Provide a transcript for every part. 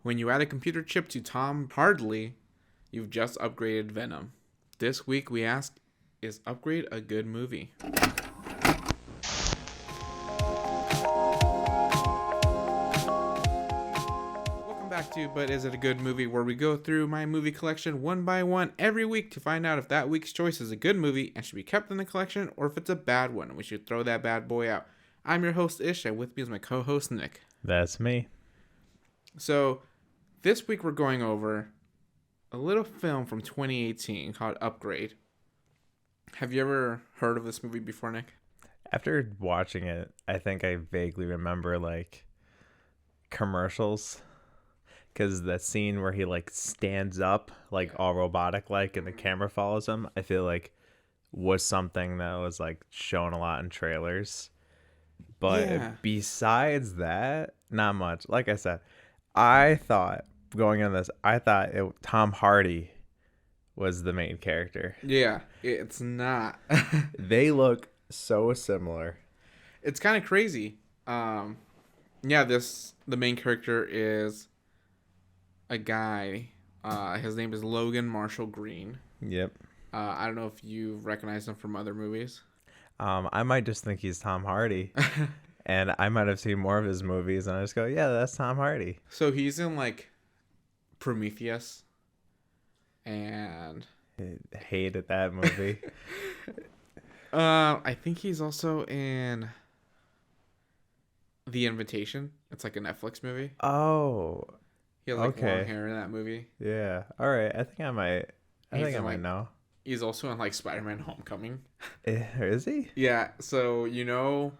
When you add a computer chip to Tom Hardy, you've just upgraded Venom. This week we ask, is Upgrade a good movie? Welcome back to But Is It a Good Movie, where we go through my movie collection one by one every week to find out if that week's choice is a good movie and should be kept in the collection, or if it's a bad one and we should throw that bad boy out. I'm your host, Ish, and with me is my co-host, Nick. That's me. So, this week we're going over a little film from 2018 called Upgrade. Have you ever heard of this movie before, Nick? After watching it, I think I vaguely remember like commercials, because that scene where he like stands up like all robotic like and the camera follows him, I feel like was something that was like shown a lot in trailers. But besides that, not much. Like I said, I thought going on this, Tom Hardy was the main character. Yeah, it's not. They look so similar. It's kind of crazy. The main character is a guy. His name is Logan Marshall-Green. Yep. I don't know if you recognize him from other movies. I might just think he's Tom Hardy. And I might have seen more of his movies and I just go, yeah, that's Tom Hardy. So he's in like Prometheus. And I hated that movie. I think he's also in The Invitation. It's like a Netflix movie. Oh. He has like long hair in that movie. Yeah. All right. I think I might know. He's also in like Spider-Man Homecoming. Is he? Yeah. So you know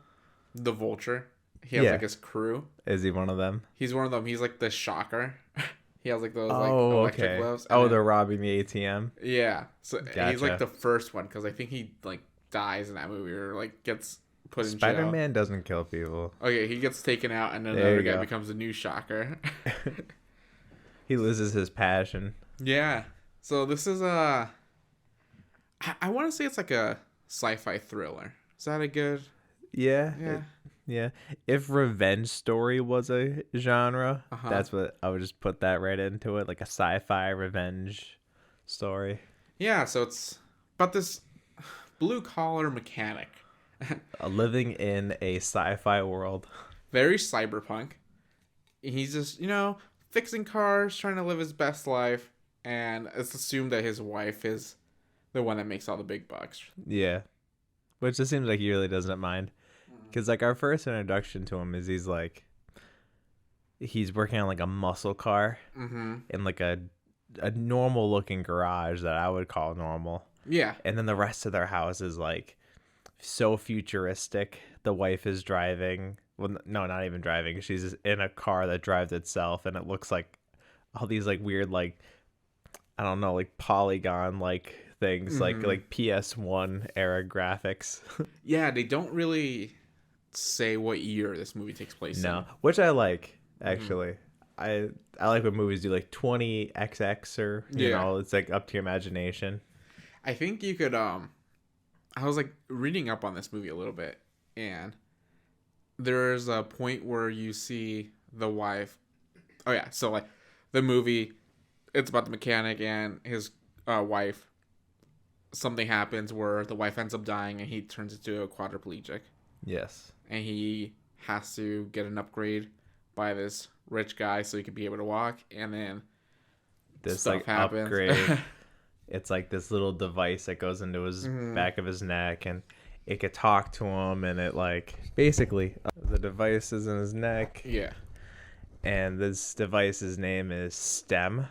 the Vulture? He has like his crew. Is he one of them? He's one of them. He's like the Shocker. He has like those like electric gloves. They're robbing the ATM. Yeah. So Gotcha. He's like the first one because I think he like dies in that movie or like gets put in jail. Spider-Man doesn't kill people. Okay, he gets taken out and then another guy becomes the new Shocker. He loses his passion. Yeah. So this is I want to say it's like a sci-fi thriller. Is that a good? Yeah. Yeah. If revenge story was a genre, that's what I would just put that right into it, like a sci-fi revenge story. Yeah, so it's about this blue-collar mechanic. Living in a sci-fi world. Very cyberpunk. He's just, fixing cars, trying to live his best life, and it's assumed that his wife is the one that makes all the big bucks. Yeah. Which just seems like he really doesn't mind. Because, like, our first introduction to him is he's working on, like, a muscle car in, like, a normal-looking garage that I would call normal. Yeah. And then the rest of their house is, like, so futuristic. The wife is driving. Well, no, not even driving. She's in a car that drives itself, and it looks like all these, like, weird, like, I don't know, like, polygon-like things, like PS1 era graphics. Yeah, they don't really say what year this movie takes place in. Which I like, actually. I like when movies do like 20XX or you know, it's like up to your imagination. I think you could I was like reading up on this movie a little bit, and there's a point where you see the wife. Oh yeah, so like the movie, it's about the mechanic and his wife. Something happens where the wife ends up dying and he turns into a quadriplegic. Yes. And he has to get an upgrade by this rich guy so he can be able to walk. And then this stuff like happens. Upgrade. It's like this little device that goes into his back of his neck, and it could talk to him, and it like basically the device is in his neck. Yeah. And this device's name is STEM.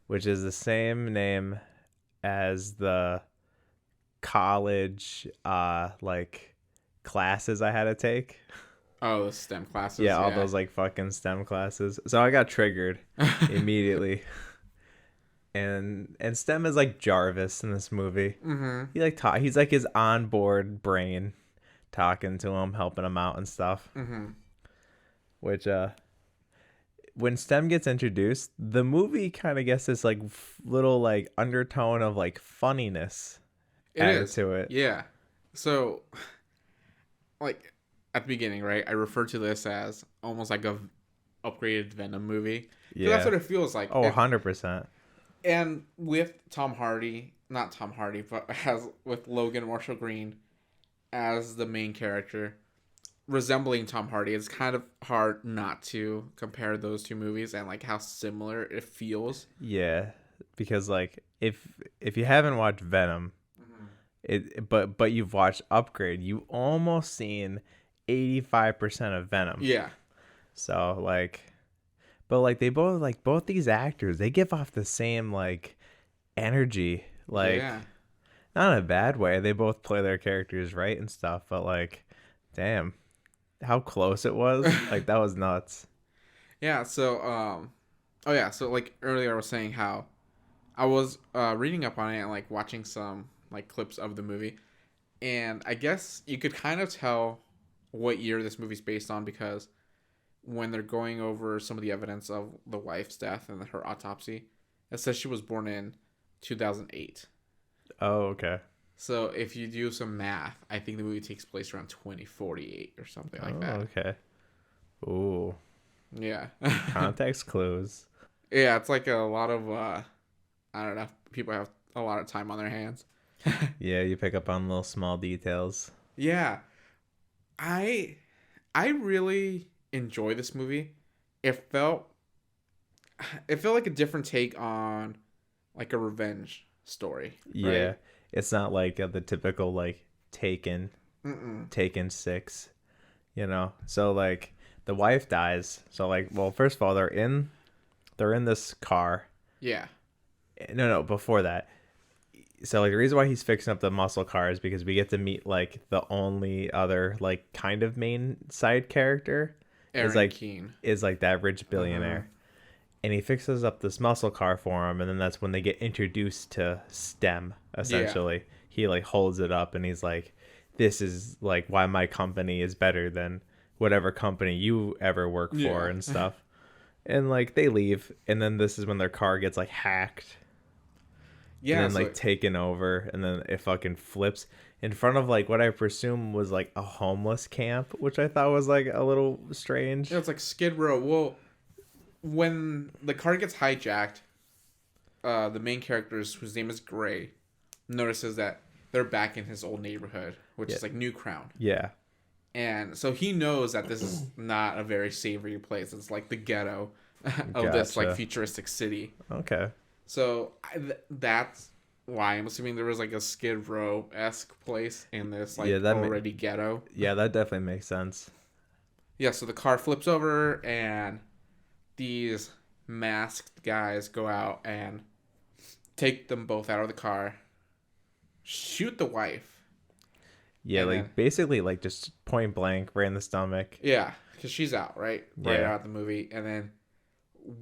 Which is the same name as the college like classes I had to take. Oh, the STEM classes. Yeah, all those like fucking STEM classes. So I got triggered immediately. And STEM is like Jarvis in this movie. He like he's like his onboard brain talking to him, helping him out and stuff. Which when STEM gets introduced, the movie kind of gets this like little like undertone of like funniness added to it. Yeah. So like at the beginning, right, I refer to this as almost like a upgraded Venom movie. 'Cause Yeah. that's what it feels like. Oh, 100%. And with Tom Hardy, not Tom Hardy, but with Logan Marshall-Green as the main character, resembling Tom Hardy, it's kind of hard not to compare those two movies and like how similar it feels. Yeah, because like if you haven't watched Venom, but you've watched Upgrade, you almost seen 85% of Venom. Yeah. So like, but like they both these actors, they give off the same like energy, like Yeah. not in a bad way. They both play their characters right and stuff, but like, damn, how close it was. Like that was nuts. Yeah, so oh yeah, so like earlier I was saying how I was reading up on it and like watching some like clips of the movie, and I guess you could kind of tell what year this movie's based on because when they're going over some of the evidence of the wife's death and her autopsy, it says she was born in 2008. Oh, okay. So if you do some math, I think the movie takes place around 2048 or something like that. Okay. Ooh. Yeah. Context clues. Yeah, it's like a lot of I don't know, people have a lot of time on their hands. Yeah, you pick up on little small details. Yeah. I really enjoy this movie. It felt like a different take on like a revenge story. Yeah. Right? It's not like the typical like Taken 6, you know. So like the wife dies. So like, well, first of all, they're in this car. Yeah. No, before that. So like the reason why he's fixing up the muscle car is because we get to meet like the only other like kind of main side character Aaron Keane is like that rich billionaire. And he fixes up this muscle car for him, and then that's when they get introduced to STEM, essentially. Yeah. He like holds it up and he's like, this is like why my company is better than whatever company you ever work for and stuff. And like they leave, and then this is when their car gets like hacked. Yeah. And then like taken over, and then it fucking flips in front of like what I presume was like a homeless camp, which I thought was like a little strange. Yeah, it's like Skid Row. Well, when the car gets hijacked, the main characters, whose name is Gray, notices that they're back in his old neighborhood, which is like New Crown. Yeah. And so he knows that this is not a very savory place. It's like the ghetto of this like futuristic city. Okay. So that's why I'm assuming there was like a Skid Row-esque place in this like already ghetto. Yeah, that definitely makes sense. Yeah, so the car flips over and these masked guys go out and take them both out of the car, shoot the wife. Yeah, like then, basically like just point blank right in the stomach. Yeah, because she's out, right? Right out of the movie. And then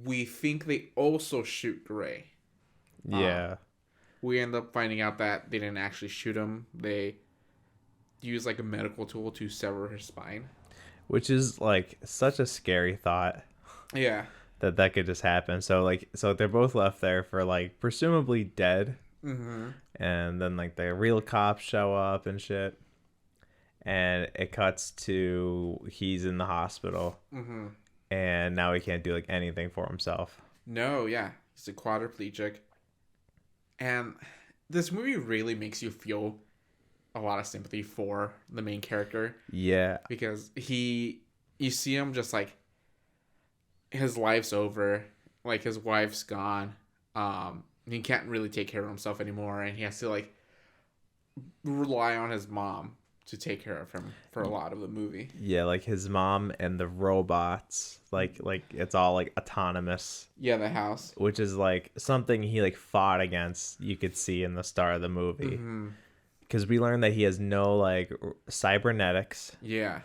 we think they also shoot Gray. Yeah. We end up finding out that they didn't actually shoot him. They used like a medical tool to sever his spine. Which is like such a scary thought. Yeah. That could just happen. So they're both left there for like presumably dead. Mm-hmm. And then like the real cops show up and shit. And it cuts to he's in the hospital. Mm-hmm. And now he can't do like anything for himself. No, yeah. He's a quadriplegic. And this movie really makes you feel a lot of sympathy for the main character. Yeah. Because you see him just like, his life's over. Like his wife's gone. He can't really take care of himself anymore. And he has to like rely on his mom to take care of him for a lot of the movie. Yeah, like his mom and the robots, like it's all like autonomous. Yeah, the house, which is like something he like fought against. You could see in the start of the movie, because we learned that he has no like cybernetics. Yeah,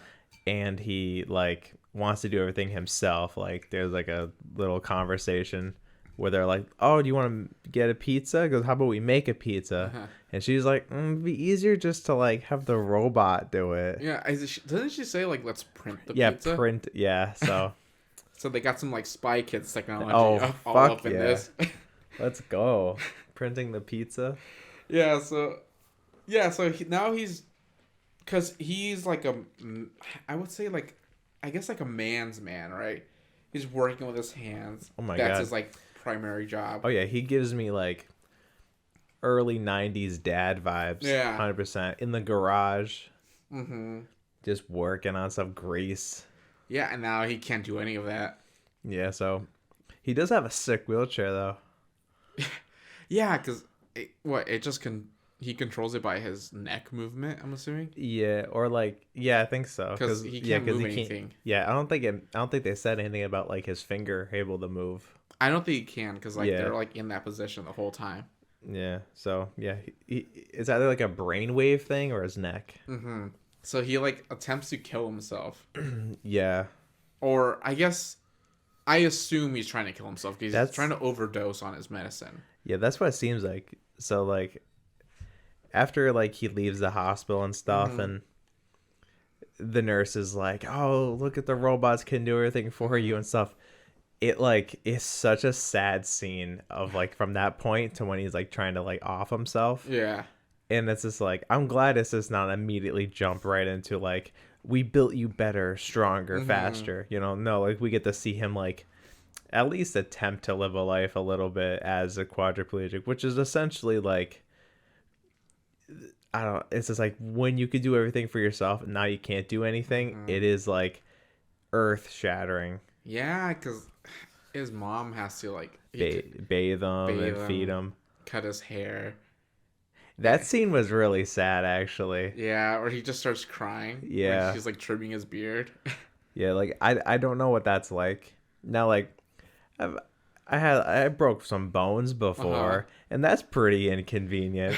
and he like wants to do everything himself. Like there's like a little conversation where they're like, "Oh, do you want to get a pizza?" He goes, "How about we make a pizza?" And she's like, "It'd be easier just to like have the robot do it." Yeah, doesn't she say like, "Let's print the pizza"? Yeah, print. Yeah, so. So they got some like Spy Kids technology all up in this. Let's go, printing the pizza. Yeah, so now he's, because he's like I would say like, I guess like a man's man, right? He's working with his hands. Oh my That's God. his like primary job. Oh yeah, he gives me like early 90s dad vibes. Yeah. 100%. In the garage, Mm-hmm. just working on some grease. Yeah, and now he can't do any of that. Yeah, so he does have a sick wheelchair though. Yeah, because it just he controls it by his neck movement, I'm assuming. Yeah, or like I think so. Because he can't move anything. Yeah, I don't think they said anything about like his finger able to move. I don't think he can because like Yeah. they're like in that position the whole time. Yeah, so yeah, it's either like a brainwave thing or his neck. Mm-hmm. So he like attempts to kill himself. Yeah, Or I assume he's trying to kill himself because he's That's- trying to overdose on his medicine. yeah, that's what it seems like. So like, after like he leaves the hospital and stuff, and the nurse is like, "Oh, look at the robots can do everything for you and stuff." It like is such a sad scene of like from that point to when he's like trying to like off himself. Yeah. And it's just like, I'm glad it's just not immediately jump right into like, we built you better, stronger, faster. You know, no, like we get to see him like at least attempt to live a life a little bit as a quadriplegic, which is essentially like, I don't, it's just like when you could do everything for yourself and now you can't do anything. It is like earth shattering. Yeah, because his mom has to like Bathe him and feed him. cut his hair. That scene was really sad, actually. Yeah, or he just starts crying. Yeah. Like she's like trimming his beard. Yeah, like I don't know what that's like. Now, like I broke some bones before, and that's pretty inconvenient.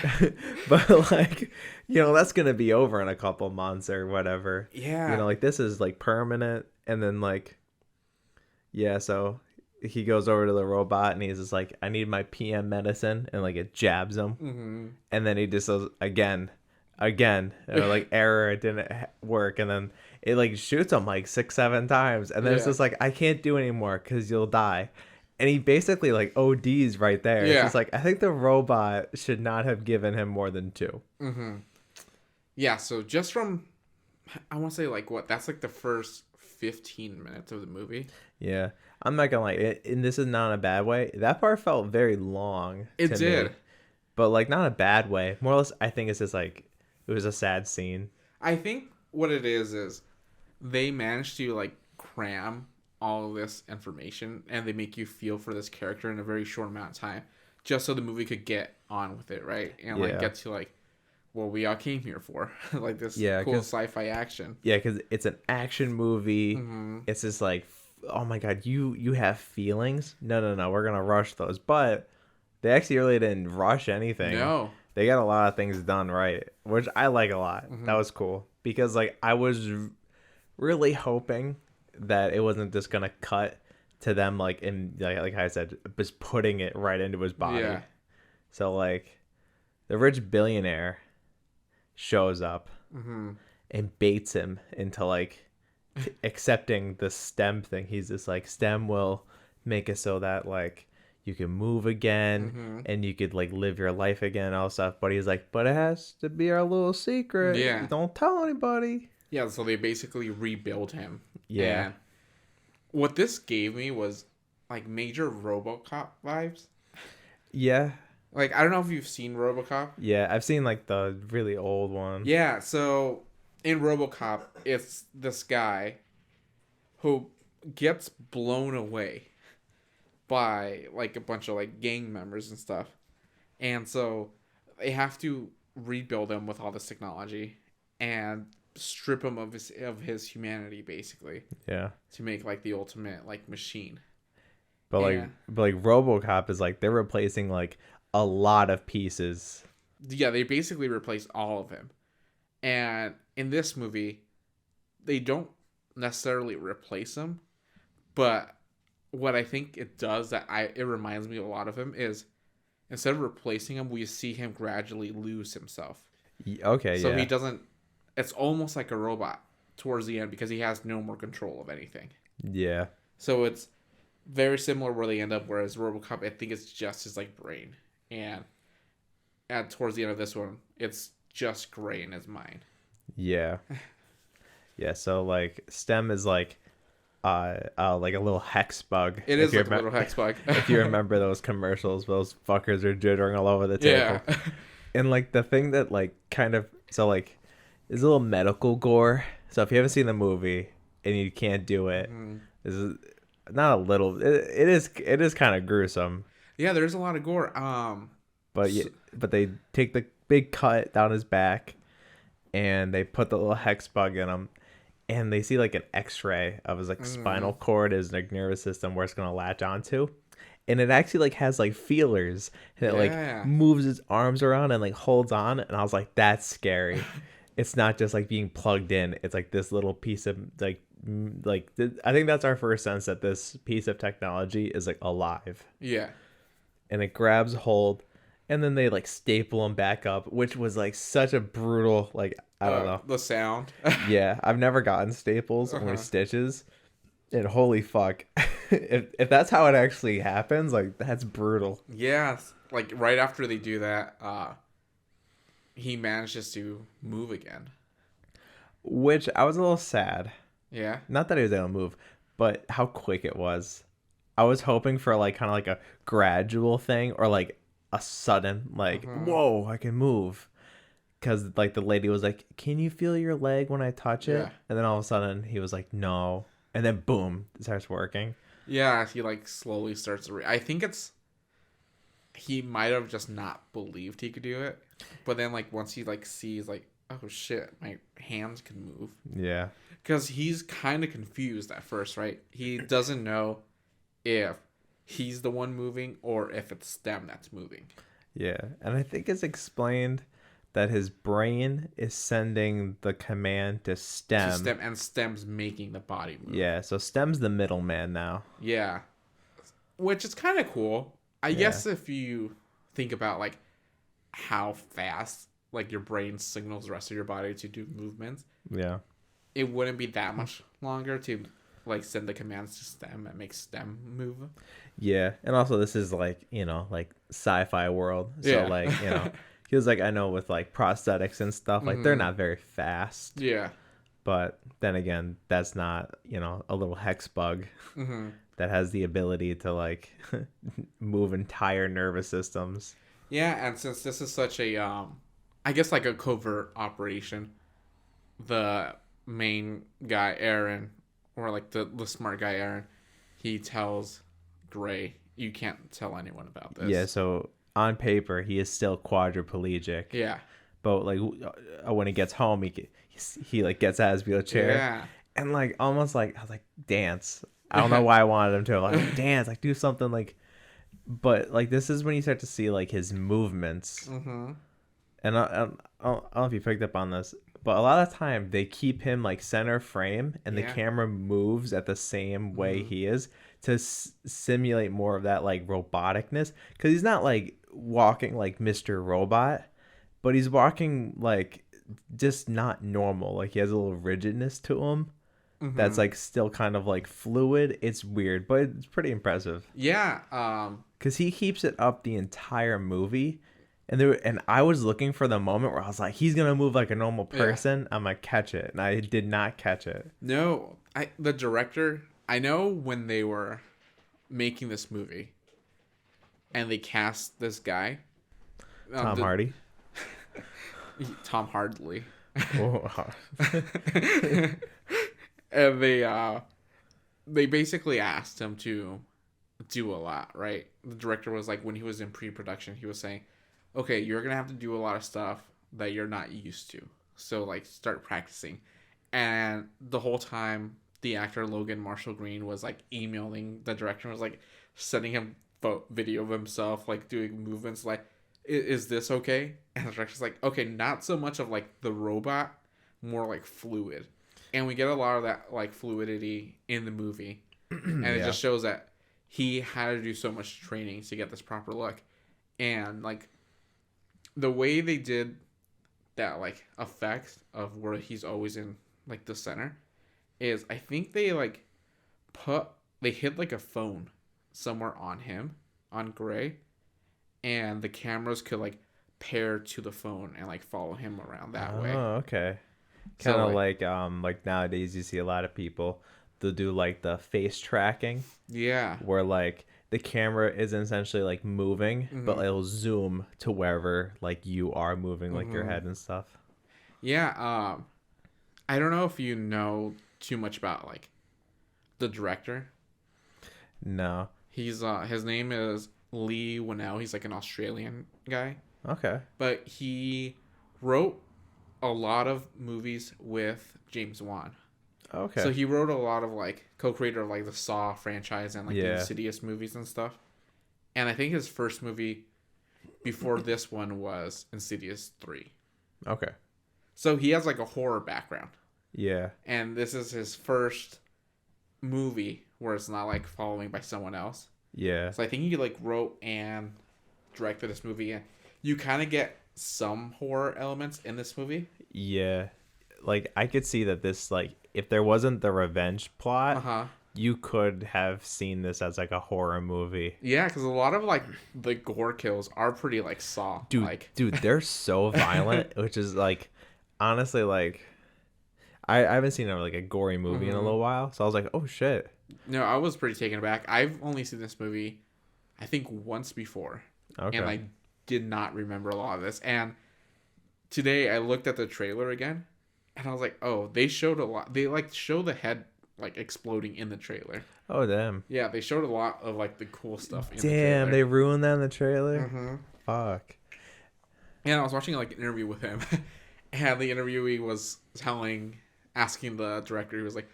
But like, you know, that's gonna be over in a couple months or whatever. Yeah. You know, like this is like permanent, and then like, yeah. So he goes over to the robot, and he's just like, "I need my PM medicine," and like it jabs him, and then he just says again, and like error, it didn't work, and then it like shoots him like 6-7 times, and then it's just like, I can't do anymore because you'll die. And he basically like ODs right there. Yeah. It's just like, I think the robot should not have given him more than 2. Yeah, so just from, I want to say like what, that's like the first 15 minutes of the movie. Yeah. I'm not gonna lie, and this is not in a bad way. That part felt very long. It to did. me. But like not a bad way. More or less, I think it's just like, it was a sad scene. I think what it is they managed to like cram all of this information and they make you feel for this character in a very short amount of time just so the movie could get on with it, right? And like get to like what we all came here for. Like this cool sci-fi action. Yeah, because it's an action movie. It's just like, oh my god, you have feelings? No, we're gonna rush those. But they actually really didn't rush anything. No. They got a lot of things done right, which I like a lot. That was cool. Because like I was really hoping that it wasn't just gonna cut to them like in like I said, just putting it right into his body. Yeah. So like the rich billionaire shows up and baits him into like accepting the STEM thing. He's just like, STEM will make it so that like you can move again and you could like live your life again and all stuff. But he's like, but it has to be our little secret. Yeah. Don't tell anybody. Yeah, so they basically rebuild him. Yeah. And what this gave me was like major RoboCop vibes. Yeah. Like, I don't know if you've seen RoboCop. Yeah, I've seen like the really old one. Yeah, so in RoboCop, it's this guy who gets blown away by like a bunch of like gang members and stuff. And so they have to rebuild him with all this technology and strip him of his humanity basically. Yeah. To make like the ultimate like machine. But like RoboCop is like they're replacing like a lot of pieces. Yeah, they basically replaced all of him. And in this movie, they don't necessarily replace him, but what I think it does it reminds me a lot of him is instead of replacing him, we see him gradually lose himself. Okay, so yeah. He doesn't. It's almost like a robot towards the end because he has no more control of anything. Yeah. So it's very similar where they end up. Whereas RoboCop, I think it's just his like brain, and towards the end of this one, it's just gray in his mind. Yeah. Yeah. So like STEM is like like a little hex bug. It is like a little hex bug. If you remember those commercials, those fuckers are jittering all over the Yeah. table. And like the thing that like kind of so like is a little medical gore. So if you haven't seen the movie and you can't do it, this is not a little. It is kind of gruesome. Yeah, there's a lot of gore. But they take the big cut down his back, and they put the little hex bug in him, and they see like an X-ray of his like spinal cord, his like nervous system, where it's gonna latch onto, and it actually like has like feelers, and it like moves its arms around and like holds on, and I was like, that's scary. It's not just like being plugged in. It's like this little piece of I think that's our first sense that this piece of technology is like alive. Yeah. And it grabs hold, and then they like staple him back up, which was like such a brutal, like, I don't know. The sound. Yeah, I've never gotten staples or stitches. And holy fuck. if that's how it actually happens, like, that's brutal. Yeah, like right after they do that, he manages to move again. Which I was a little sad. Yeah. Not that he was able to move, but how quick it was. I was hoping for like kind of like a gradual thing or like a sudden like, whoa, I can move. Because like the lady was like, can you feel your leg when I touch it? Yeah. And then all of a sudden he was like, no. And then boom, it starts working. Yeah, he like slowly starts to I think he might have just not believed he could do it. But then like once he like sees like, oh shit, my hands can move. Yeah. Because he's kind of confused at first, right? He doesn't know if he's the one moving or if it's STEM that's moving. Yeah, and I think it's explained that his brain is sending the command to STEM. And STEM's making the body move. Yeah, so STEM's the middleman now. Yeah, which is kind of cool. I guess if you think about like how fast like your brain signals the rest of your body to do movements. Yeah. It wouldn't be that much longer to like send the commands to STEM and make STEM move. Yeah, and also this is like, like sci-fi world. So like, he was like, I know with like prosthetics and stuff, like they're not very fast. Yeah. But then again, that's not, a little hex bug that has the ability to like move entire nervous systems. Yeah, and since this is such a I guess like a covert operation, the main guy Aaron, or like the smart guy Aaron, he tells Gray, you can't tell anyone about this. Yeah, so on paper he is still quadriplegic. Yeah. But like when he gets home, he like gets out of his wheelchair. Yeah. And like almost like I was like, dance. I don't know why I wanted him to like dance, like do something like. But like this is when you start to see like his movements. And I don't know if you picked up on this, but a lot of time they keep him like center frame, and the camera moves at the same way he is to simulate more of that like roboticness. Because he's not like walking like Mr. Robot, but he's walking like just not normal. Like he has a little rigidness to him that's like still kind of like fluid. It's weird, but it's pretty impressive. Yeah. Because he keeps it up the entire movie. And I was looking for the moment where I was like, he's gonna move like a normal person. I'm gonna catch it, and I did not catch it. No, the director. I know when they were making this movie, and they cast this guy, Tom Hardy, Tom Hardley, oh. and they basically asked him to do a lot. Right, the director was like, when he was in pre-production, he was saying, okay, you're going to have to do a lot of stuff that you're not used to. So, like, start practicing. And the whole time, the actor Logan Marshall-Green was, like, emailing the director, was, like, sending him video of himself, like, doing movements, like, is this okay? And the director's like, okay, not so much of, like, the robot, more, like, fluid. And we get a lot of that, like, fluidity in the movie. And it just shows that he had to do so much training to get this proper look. And, like, the way they did that, like, effect of where he's always in, like, the center is, I think they, like, they hid, like, a phone somewhere on him, on Gray, and the cameras could, like, pair to the phone and, like, follow him around that way. Oh, okay. Kind of So, like nowadays you see a lot of people, they'll do like the face tracking Yeah. where like the camera is essentially like moving, but it'll zoom to wherever like you are moving, like your head and stuff. Yeah. I don't know if you know too much about like the director. No. He's his name is Leigh Whannell. He's like an Australian guy. Okay. But he wrote a lot of movies with James Wan. Okay. So he wrote a lot of like co-creator of like the Saw franchise and like the Yeah. Insidious movies and stuff. And I think his first movie before this one was Insidious 3. Okay. So he has like a horror background. Yeah. And this is his first movie where it's not like following by someone else. Yeah. So I think he like wrote and directed this movie, and you kind of get some horror elements in this movie. Yeah. Like I could see that this like if there wasn't the revenge plot, you could have seen this as like a horror movie. Yeah, because a lot of like the gore kills are pretty like Saw. Dude, they're so violent, which is like honestly like I haven't seen like a gory movie in a little while, so I was like, oh shit. No, I was pretty taken aback. I've only seen this movie, I think, once before. Okay. And I did not remember a lot of this. And today I looked at the trailer again, and I was like, oh, they showed a lot. They like show the head like exploding in the trailer. Oh damn. Yeah, they showed a lot of like the cool stuff in the Damn, trailer. they ruined that in the trailer? Fuck. And I was watching like an interview with him, and the interviewee was asking the director, he was like,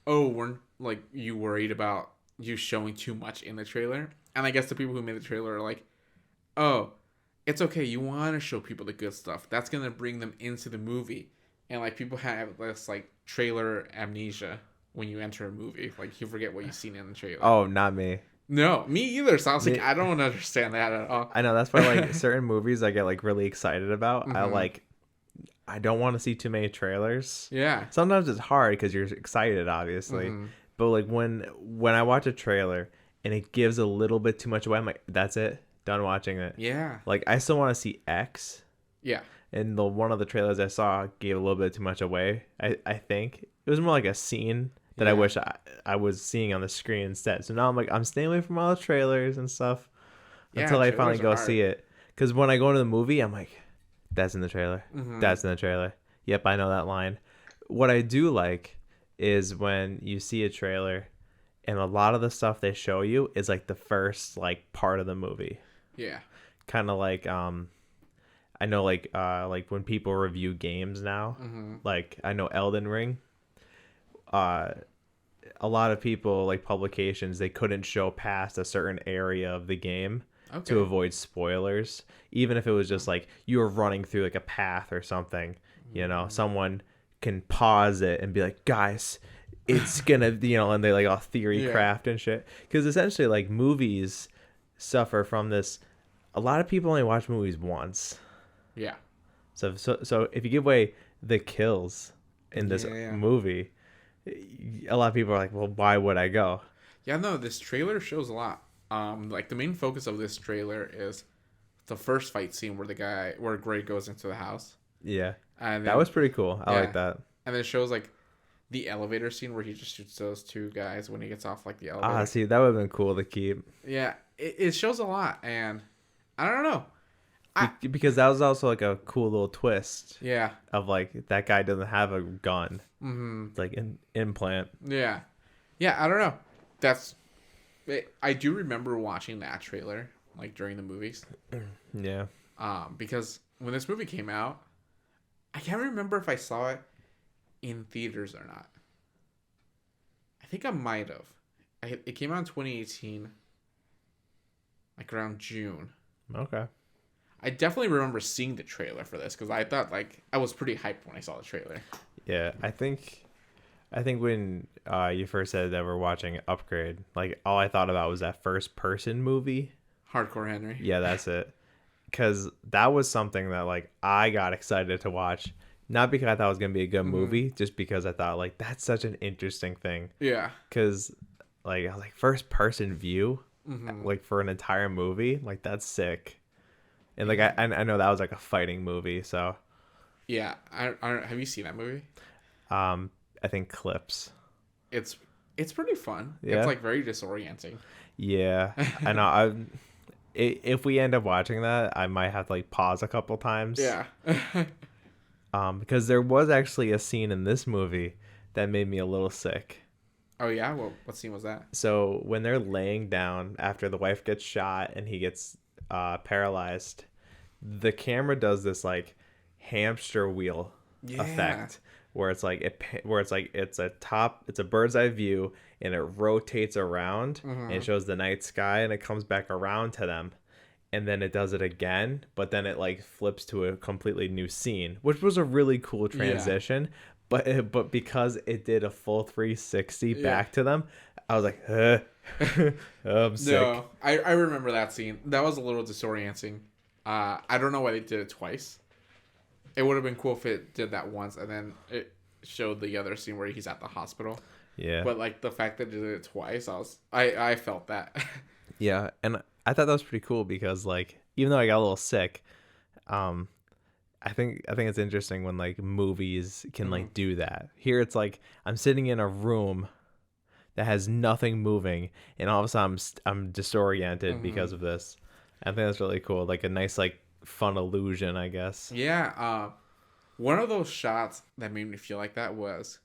oh, weren't like you worried about you showing too much in the trailer? And I guess the people who made the trailer are like, oh, it's okay, you want to show people the good stuff, that's gonna bring them into the movie. And like people have this like trailer amnesia when you enter a movie, like you forget what you've seen in the trailer. Oh, not me. No, me either. So I was like, I don't understand that at all. I know, that's why like certain movies I get like really excited about. I don't want to see too many trailers. Yeah. Sometimes it's hard because you're excited, obviously. But like when I watch a trailer and it gives a little bit too much away, I'm like, that's it, done watching it. Yeah. Like I still want to see X. Yeah. And one of the trailers I saw gave a little bit too much away. I think it was more like a scene that I wish I was seeing on the screen instead. So now I'm like, I'm staying away from all the trailers and stuff until I finally go see it. Because when I go into the movie, I'm like, that's in the trailer. That's in the trailer. Yep, I know that line. What I do like is when you see a trailer and a lot of the stuff they show you is like the first like part of the movie. Yeah. Kind of like I know like when people review games now, like I know Elden Ring, a lot of people like publications, they couldn't show past a certain area of the game to avoid spoilers, even if it was just like you were running through like a path or something, you know, someone can pause it and be like, guys, it's gonna, you know, and they like all theory craft and shit, because essentially like movies suffer from this. A lot of people only watch movies once. Yeah. So if you give away the kills in this movie, a lot of people are like, well, why would I go? Yeah, no, this trailer shows a lot. Like the main focus of this trailer is the first fight scene where Gray goes into the house. Yeah. And then, that was pretty cool. I like that. And then it shows like the elevator scene where he just shoots those two guys when he gets off like the elevator. Ah, see, that would have been cool to keep. Yeah, it shows a lot, and I don't know. Because that was also like a cool little twist. Yeah. Of like that guy doesn't have a gun. It's like an implant. Yeah. Yeah, I don't know. I do remember watching that trailer like during the movies. Yeah. Because when this movie came out, I can't remember if I saw it in theaters or not. I think I might have. It came out in 2018, like around June. Okay. I definitely remember seeing the trailer for this because I thought like I was pretty hyped when I saw the trailer. Yeah, I think when you first said that we're watching Upgrade, like all I thought about was that first person movie. Hardcore Henry. Yeah, that's it. Because that was something that like I got excited to watch, not because I thought it was gonna be a good movie, just because I thought like that's such an interesting thing. Yeah. Because like I was like first person view, like for an entire movie, like that's sick. And like I know that was like a fighting movie, so. Yeah, I have you seen that movie? I think clips. It's It's pretty fun. Yeah. It's like very disorienting. Yeah, I know. If we end up watching that, I might have to like pause a couple times. Yeah. Because there was actually a scene in this movie that made me a little sick. Oh yeah. Well, what scene was that? So when they're laying down after the wife gets shot and he gets paralyzed, the camera does this like hamster wheel effect where it's like it's a bird's eye view and it rotates around and it shows the night sky and it comes back around to them. And then it does it again, but then it like flips to a completely new scene, which was a really cool transition. But because it did a full 360 back to them, I was like, I'm sick. No, I remember that scene. That was a little disorienting. I don't know why they did it twice. It would have been cool if it did that once and then it showed the other scene where he's at the hospital. Yeah. But like the fact that it did it twice, I felt that. Yeah, and I thought that was pretty cool because like even though I got a little sick, I think it's interesting when like movies can like do that. Here it's like I'm sitting in a room that has nothing moving, and all of a sudden I'm disoriented because of this. I think that's really cool, like a nice like fun illusion, I guess. Yeah. One of those shots that made me feel like that was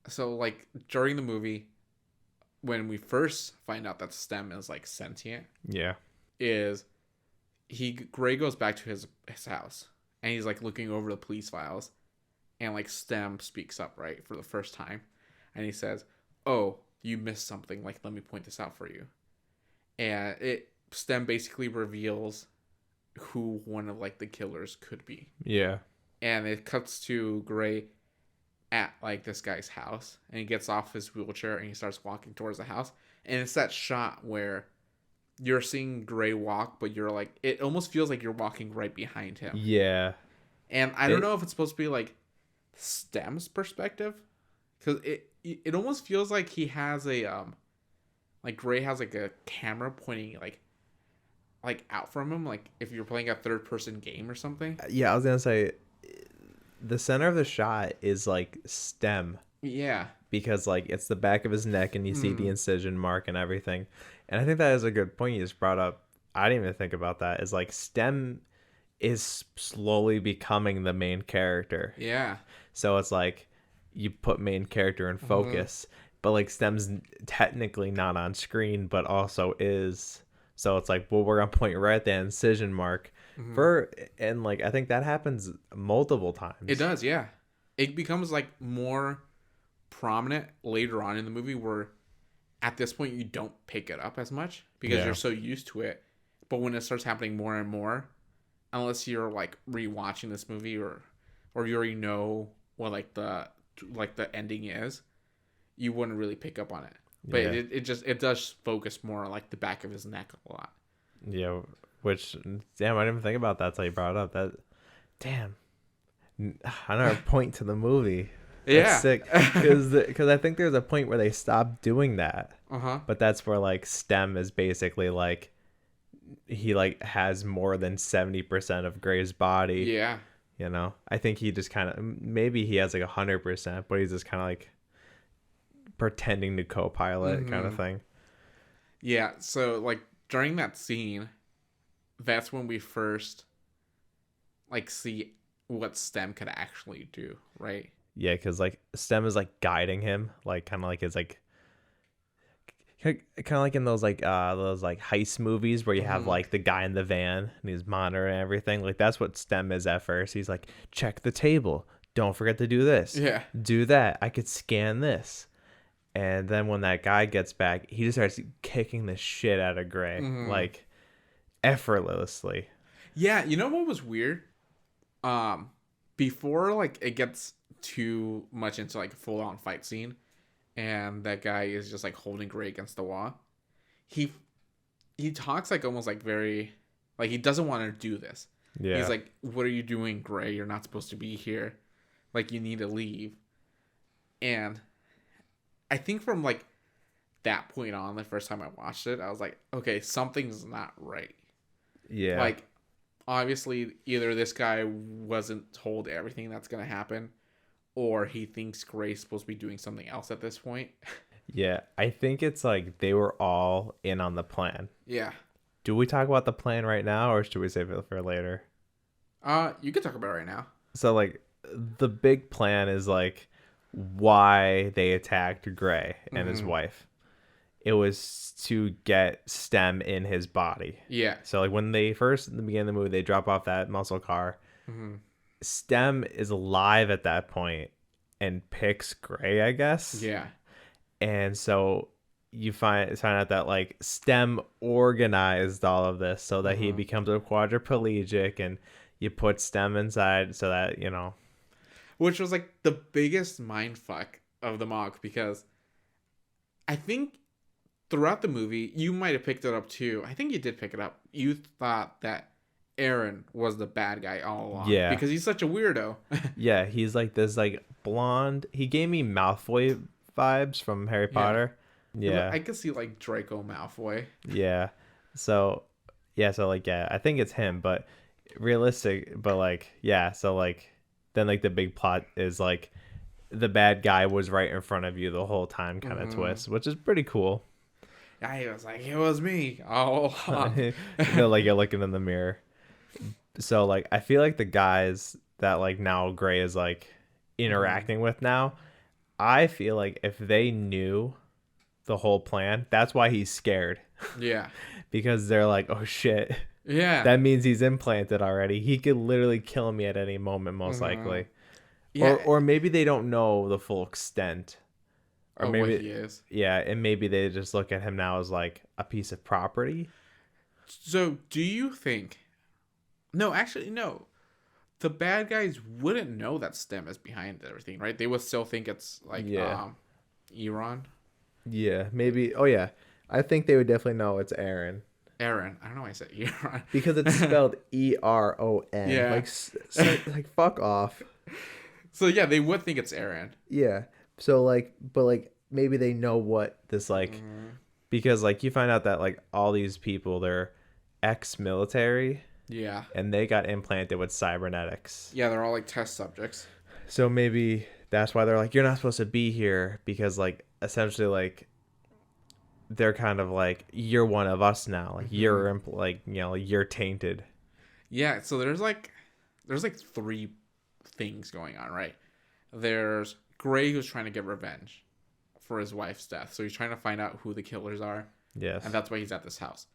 so like during the movie when we first find out that Stem is like sentient. Yeah. Is Gray goes back to his house. And he's like looking over the police files, and like Stem speaks up right for the first time, and he says, "Oh, you missed something. Like, let me point this out for you." And Stem basically reveals who one of like the killers could be. Yeah. And it cuts to Gray at like this guy's house, and he gets off his wheelchair and he starts walking towards the house, and it's that shot where you're seeing Gray walk, but you're like, it almost feels like you're walking right behind him. Yeah. And I don't know if it's supposed to be like Stem's perspective, because it almost feels like he has a like Gray has like a camera pointing like out from him, like if you're playing a third person game or something. Yeah, I was gonna say the center of the shot is like Stem. Yeah. Because like it's the back of his neck and you see the incision mark and everything. And I think that is a good point you just brought up. I didn't even think about that. Is like Stem is slowly becoming the main character. Yeah. So it's like you put main character in focus, but like Stem's technically not on screen, but also is. So it's like, well, we're gonna point right at the incision mark and like I think that happens multiple times. It does, yeah. It becomes like more prominent later on in the movie where at this point you don't pick it up as much because you're so used to it. But when it starts happening more and more, unless you're like rewatching this movie or you already know what like the ending is, you wouldn't really pick up on it. But it does focus more on like the back of his neck a lot. Yeah, which damn, I didn't even think about that till you brought it up. That damn, another point to the movie. That's sick. Because I think there's a point where they stop doing that. But that's where like Stem is basically like he like has more than 70% of Gray's body. Yeah. You know, I think he just kind of maybe he has like 100%, but he's just kind of like pretending to co-pilot kind of thing. Yeah. So like during that scene, that's when we first like see what Stem could actually do, right? Yeah, because like Stem is like guiding him, like kind of like it's like kind of like in those heist movies where you have like the guy in the van and he's monitoring everything. Like that's what Stem is at first. He's like, check the table, don't forget to do this, do that, I could scan this. And then when that guy gets back, he just starts kicking the shit out of Gray like effortlessly. Yeah, you know what was weird? Before like it gets too much into like a full on fight scene and that guy is just like holding Gray against the wall, he talks like almost like very like he doesn't want to do this. He's like, what are you doing, Gray? You're not supposed to be here, like you need to leave. And I think from like that point on, the first time I watched it, I was like, okay, something's not right. Yeah, like obviously either this guy wasn't told everything that's gonna happen, or he thinks Gray's supposed to be doing something else at this point. Yeah, I think it's like they were all in on the plan. Yeah. Do we talk about the plan right now, or should we save it for later? You can talk about it right now. So like the big plan is like why they attacked Gray and his wife. It was to get Stem in his body. Yeah. So like when they first in the beginning of the movie they drop off that muscle car, Stem is alive at that point and picks Gray, I guess. Yeah. And so you find out that like Stem organized all of this so that he becomes a quadriplegic, and you put Stem inside so that, you know. Which was like the biggest mind fuck of them all, because I think throughout the movie, you might have picked it up too. I think you did pick it up. You thought that Aaron was the bad guy all along. Yeah. Because he's such a weirdo. Yeah, he's like this like blonde. He gave me Malfoy vibes from Harry Potter. Yeah. I could see like Draco Malfoy. Yeah. So I think it's him, but realistic, but like, yeah, so like then like the big plot is like the bad guy was right in front of you the whole time kind of twist, which is pretty cool. Yeah, he was like, it was me all along. You know, like you're looking in the mirror. So like I feel like the guys that like now Gray is like interacting with now, I feel like if they knew the whole plan, that's why he's scared. Yeah. Because they're like, oh shit. Yeah. That means he's implanted already. He could literally kill me at any moment, most likely. Yeah. Or maybe they don't know the full extent. Or maybe what he is. Yeah, and maybe they just look at him now as like a piece of property. So do you think... No, actually, no. The bad guys wouldn't know that Stem is behind everything, right? They would still think it's like Eron. Yeah, maybe. Oh, yeah. I think they would definitely know it's Aaron. Aaron. I don't know why I said Eron. Because it's spelled E-R-O-N. Yeah. Like fuck off. So, yeah, they would think it's Aaron. Yeah. So, like, but, like, maybe they know what this, like, because, like, you find out that, like, all these people, they're ex-military. Yeah. And they got implanted with cybernetics. Yeah, they're all, like, test subjects. So maybe that's why they're like, you're not supposed to be here, because, like, essentially, like, they're kind of like, you're one of us now. Like, you're, like, you know, you're tainted. Yeah, so there's three things going on, right? There's Gray, who's trying to get revenge for his wife's death. So he's trying to find out who the killers are. Yes. And that's why he's at this house.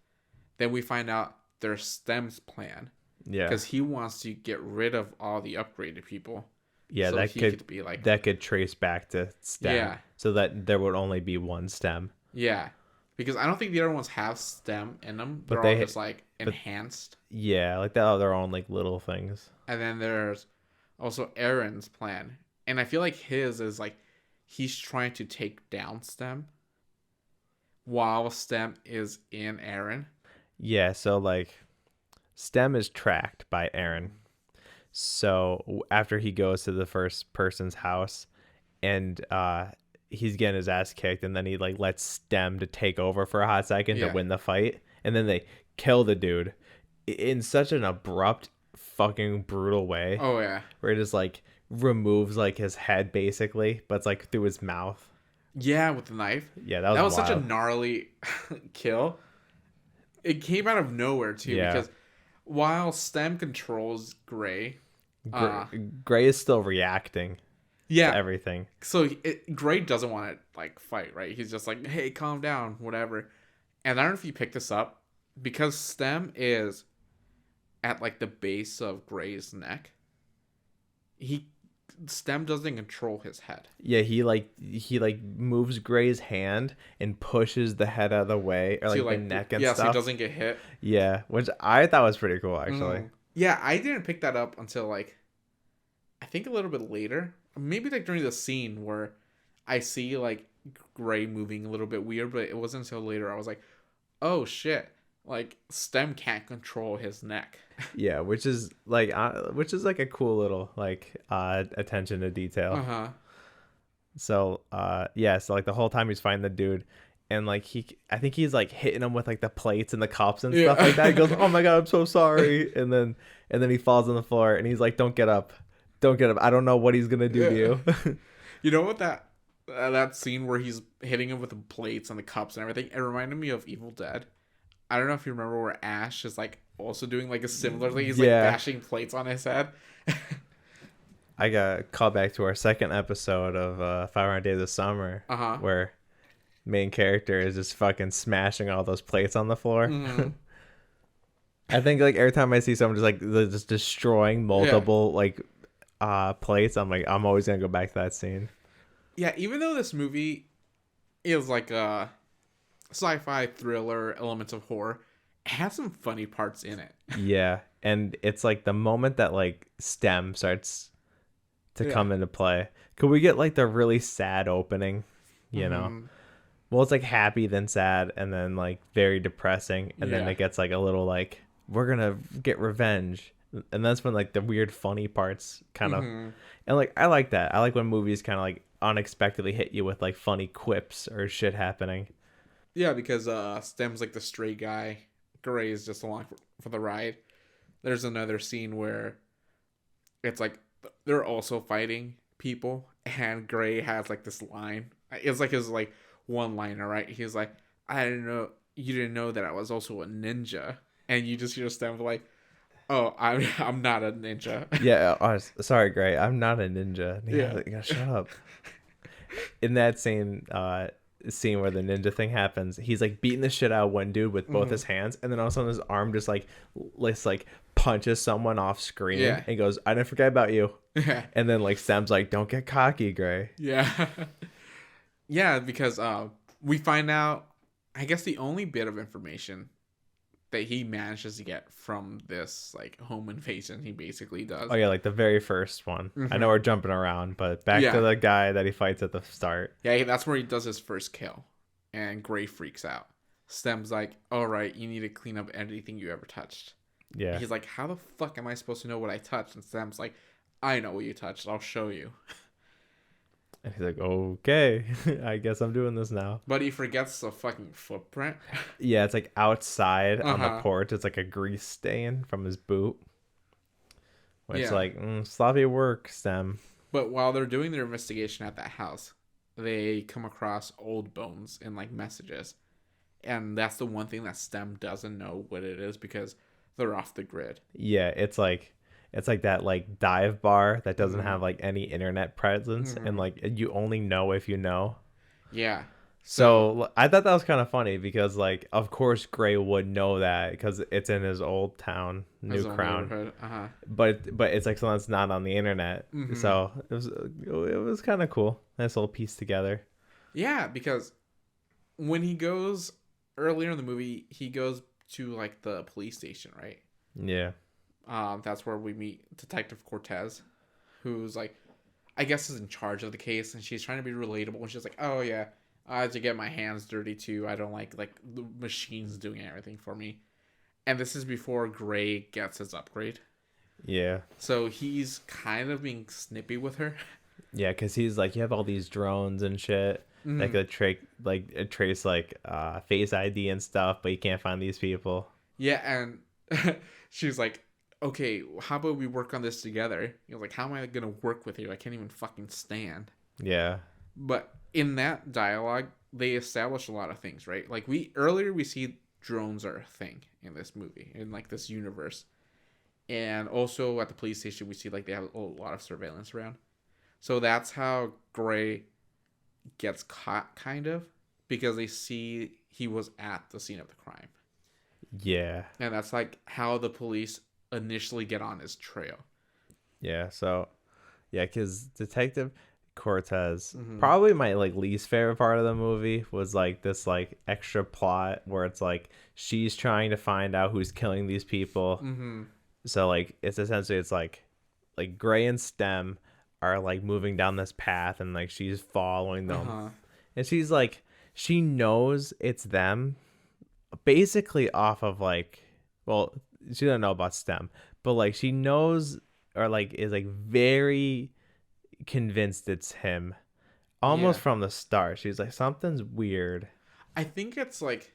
Then we find out there's Stem's plan. Yeah. Because he wants to get rid of all the upgraded people. Yeah, so that could be like, that could trace back to Stem. Yeah. So that there would only be one Stem. Yeah. Because I don't think the other ones have Stem in them. They're all just like enhanced. Yeah, like they have their own like little things. And then there's also Aaron's plan. And I feel like his is like he's trying to take down Stem while Stem is in Aaron. Yeah, so like Stem is tracked by Aaron. So after he goes to the first person's house and he's getting his ass kicked, and then he like lets Stem to take over for a hot second to win the fight, and then they kill the dude in such an abrupt fucking brutal way. Oh yeah. Where it just like removes like his head basically, but it's like through his mouth. Yeah, with the knife. Yeah, that was such a gnarly kill. It came out of nowhere too, because while Stem controls Gray, Gray is still reacting. Yeah, to everything. So Gray doesn't want to like fight, right? He's just like, hey, calm down, whatever. And I don't know if you picked this up, because Stem is at like the base of Gray's neck. Stem doesn't control his head. Yeah, he moves Gray's hand and pushes the head out of the way, or like the neck and stuff. Yeah, so he doesn't get hit. Yeah, which I thought was pretty cool actually. Yeah, I didn't pick that up until like I think a little bit later. Maybe like during the scene where I see like Gray moving a little bit weird, but it wasn't until later I was like, oh shit, like Stem can't control his neck. Yeah, which is like a cool little like attention to detail. So so like the whole time he's fighting the dude, and like I think he's like hitting him with like the plates and the cups and stuff like that. He goes, oh my god, I'm so sorry, and then he falls on the floor and he's like, don't get up, I don't know what he's gonna do to you. You know what that that scene where he's hitting him with the plates and the cups and everything, it reminded me of Evil Dead. I don't know if you remember where Ash is like also doing like a similar thing. He's like bashing plates on his head. I got called back to our second episode of 500 Days of Summer, where main character is just fucking smashing all those plates on the floor. Mm-hmm. I think like every time I see someone just destroying multiple plates, I'm like, I'm always gonna go back to that scene. Yeah, even though this movie is like a sci-fi thriller, elements of horror, it has some funny parts in it. Yeah, and it's like the moment that like STEM starts to come into play. Could we get like the really sad opening? You know? Well, it's like happy, then sad, and then like very depressing, and then it gets like a little like, we're gonna get revenge. And that's when like the weird funny parts kind of and like I like that. I like when movies kind of like unexpectedly hit you with like funny quips or shit happening. Yeah, because Stem's like the stray guy. Gray is just along for the ride. There's another scene where it's like they're also fighting people, and Gray has like this line. It's like his like one-liner, right? He's like, I didn't know you didn't know that I was also a ninja, and you just hear Stem like, oh, I'm not a ninja. Yeah, sorry, Gray, I'm not a ninja. Yeah, shut up. In that same scene where the ninja thing happens, he's like beating the shit out of one dude with both his hands, and then all of a sudden his arm just like punches someone off screen, and he goes, I didn't forget about you. And then like Sam's like, don't get cocky, Gray. Yeah, because we find out, I guess the only bit of information that he manages to get from this like home invasion he basically does. Oh yeah, like the very first one. I know we're jumping around, but back to the guy that he fights at the start. Yeah, that's where he does his first kill, and Gray freaks out. Stem's like, all right, you need to clean up anything you ever touched. Yeah. And he's like, how the fuck am I supposed to know what I touched? And Stem's like, I know what you touched. I'll show you. And he's like, okay, I guess I'm doing this now. But he forgets the fucking footprint. Yeah, it's like outside on the porch. It's like a grease stain from his boot. Which like, sloppy work, Stem. But while they're doing their investigation at that house, they come across old bones in like messages. And that's the one thing that Stem doesn't know what it is because they're off the grid. Yeah, it's like that like dive bar that doesn't have like any internet presence, and like you only know if you know. Yeah. So I thought that was kind of funny because like of course Gray would know that because it's in his old town, New Crown. But it's like something that's not on the internet. So it was kind of cool. Nice little piece together. Yeah, because when he goes earlier in the movie, he goes to like the police station, right? Yeah. That's where we meet Detective Cortez, who's like, I guess is in charge of the case, and she's trying to be relatable. And she's like, oh yeah, I have to get my hands dirty too. I don't like the machines doing everything for me. And this is before Gray gets his upgrade. Yeah. So he's kind of being snippy with her. Yeah, because he's like, you have all these drones and shit that could trace Face ID and stuff, but you can't find these people. Yeah, and she's like, okay, how about we work on this together? You're like, how am I gonna work with you? I can't even fucking stand. Yeah. But in that dialogue, they establish a lot of things, right? Like we see drones are a thing in this movie, in like this universe. And also at the police station, we see like they have a lot of surveillance around. So that's how Gray gets caught, kind of, because they see he was at the scene of the crime. Yeah. And that's like how the police initially get on his trail. Yeah, so yeah, because Detective Cortez, probably my like least favorite part of the movie was like this like extra plot where it's like she's trying to find out who's killing these people. So like it's essentially like Gray and Stem are like moving down this path, and like she's following them, and she's like, she knows it's them basically off of like, well, she doesn't know about Stem, but like she knows, or like is like very convinced it's him almost from the start. She's like, something's weird. I think it's like